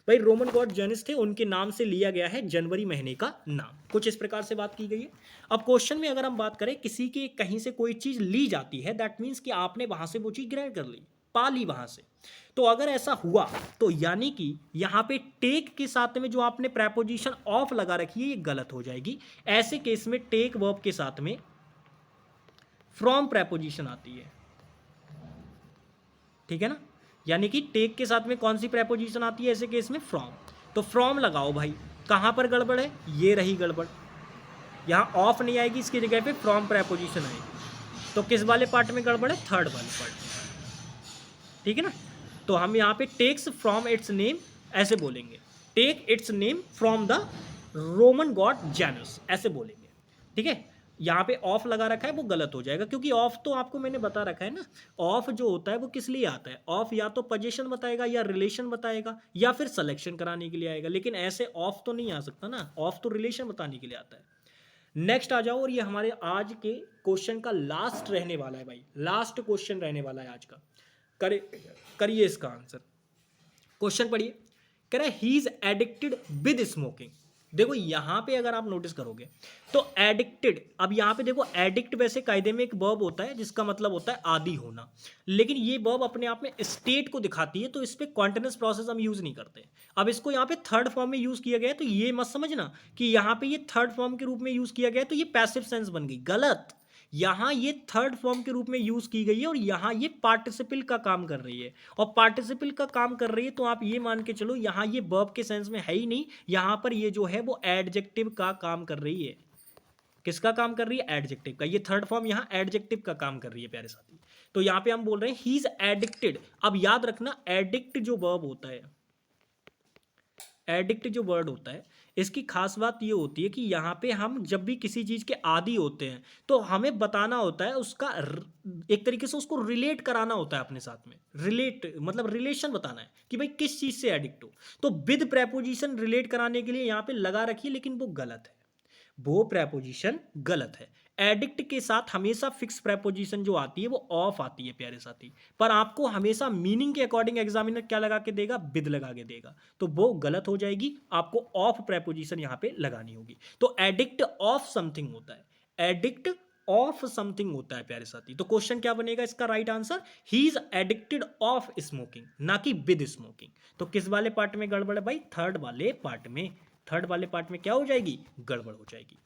भाई रोमन गॉड जेनस थे, उनके नाम से लिया गया है जनवरी महीने का नाम। कुछ इस प्रकार से बात की गई है। अब क्वेश्चन में अगर हम बात करें, किसी के कहीं से कोई चीज ली जाती है, दैट मीन्स कि आपने वहां से वो चीज ग्रैब कर ली, पा ली वहां से। तो अगर ऐसा हुआ तो यानी कि यहां पे टेक के साथ में जो आपने प्रेपोजिशन ऑफ लगा रखी है ये गलत हो जाएगी। ऐसे केस में टेक वर्ब के साथ में फ्रॉम प्रेपोजिशन आती है। ठीक है ना, यानी कि टेक के साथ में कौन सी प्रेपोजिशन आती है ऐसे केस में? फ्रॉम। तो फ्रॉम लगाओ भाई। कहां पर गड़बड़ है? ये रही गड़बड़, यहां ऑफ नहीं आएगी, इसकी जगह पे फ्रॉम प्रेपोजिशन आएगी। तो किस वाले पार्ट में गड़बड़ है? थर्ड वाले पार्ट में। ठीक है ना, तो हम यहाँ पे टेक्स फ्रॉम इट्स नेम ऐसे बोलेंगे, take its name from the Roman god Janus ऐसे बोलेंगे। ठीक है, यहाँ पे ऑफ लगा रखा है वो गलत हो जाएगा, क्योंकि ऑफ तो आपको मैंने बता रखा है ना, ऑफ जो होता है वो किस लिए आता है? ऑफ या तो पोजीशन बताएगा या रिलेशन बताएगा या फिर सिलेक्शन कराने के लिए आएगा, लेकिन ऐसे ऑफ तो नहीं आ सकता ना, ऑफ तो रिलेशन बताने के लिए आता है। नेक्स्ट आ जाओ, और ये हमारे आज के क्वेश्चन का लास्ट रहने वाला है भाई, लास्ट क्वेश्चन रहने वाला है आज का। करिए इसका आंसर। क्वेश्चन पढ़िए, कह रहा है he is addicted with smoking. देखो यहां पे अगर आप नोटिस करोगे तो एडिक्टेड, अब यहां पे देखो एडिक्ट वैसे कायदे में एक वर्ब होता है जिसका मतलब होता है आदी होना, लेकिन ये वर्ब अपने आप में स्टेट को दिखाती है, तो इस पे कॉन्टिन्यूअस प्रोसेस हम यूज नहीं करते। अब इसको यहाँ पे थर्ड फॉर्म में यूज किया गया है, तो ये मत समझना कि यहाँ पे ये थर्ड फॉर्म के रूप में यूज किया गया है तो ये पैसिव सेंस बन गई, गलत। यहां ये थर्ड फॉर्म के रूप में यूज की गई है और यहां ये पार्टिसिपल का काम कर रही है, और पार्टिसिपल का काम कर रही है तो आप ये मान के चलो यहां ये वर्ब के सेंस में है ही नहीं, यहां पर ये जो है वो एडजेक्टिव का काम कर रही है। किसका काम कर रही है? एडजेक्टिव का। ये थर्ड फॉर्म यहां एडजेक्टिव का काम कर रही है प्यारे साथी। तो यहां पे हम बोल रहे हैं ही इज एडिक्टेड। अब याद रखना, एडिक्ट जो वर्ब होता है, एडिक्ट जो वर्ड होता है, इसकी खास बात ये होती है कि यहाँ पे हम जब भी किसी चीज़ के आदी होते हैं तो हमें बताना होता है उसका एक तरीके से उसको रिलेट कराना होता है अपने साथ में। रिलेट मतलब रिलेशन बताना है कि भाई किस चीज़ से एडिक्ट हो। तो विद प्रेपोजिशन रिलेट कराने के लिए यहाँ पे लगा रखी है, लेकिन वो गलत है, वो प्रेपोजिशन गलत है। एडिक्ट के साथ हमेशा फिक्स प्रेपोजिशन जो आती है वो ऑफ आती है प्यारे साथी, पर आपको हमेशा मीनिंग के अकॉर्डिंग एग्जामिनर क्या लगा के देगा, विद लगा के देगा, तो वो गलत हो जाएगी। आपको ऑफ प्रेपोजिशन यहां पे लगानी होगी। तो एडिक्ट ऑफ समथिंग होता है, एडिक्ट ऑफ समथिंग होता है प्यारे साथी। तो क्वेश्चन क्या बनेगा इसका right answer, he is addicted of smoking, ना कि विद स्मोकिंग। तो किस वाले पार्ट में गड़बड़ है भाई, थर्ड वाले पार्ट में। थर्ड वाले पार्ट में क्या हो जाएगी, गड़बड़ हो जाएगी।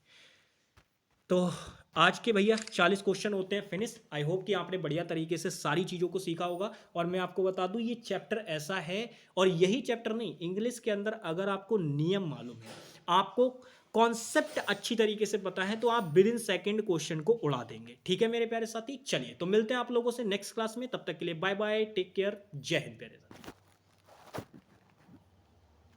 तो आज के भैया 40 क्वेश्चन होते हैं फिनिश। आई होप कि आपने बढ़िया तरीके से सारी चीज़ों को सीखा होगा। और मैं आपको बता दूं ये चैप्टर ऐसा है, और यही चैप्टर नहीं, इंग्लिश के अंदर अगर आपको नियम मालूम है, आपको कॉन्सेप्ट अच्छी तरीके से पता है, तो आप विद इन सेकेंड क्वेश्चन को उड़ा देंगे। ठीक है मेरे प्यारे साथी, चलिए तो मिलते हैं आप लोगों से नेक्स्ट क्लास में। तब तक के लिए बाय बाय, टेक केयर, जय हिंद प्यारे साथी।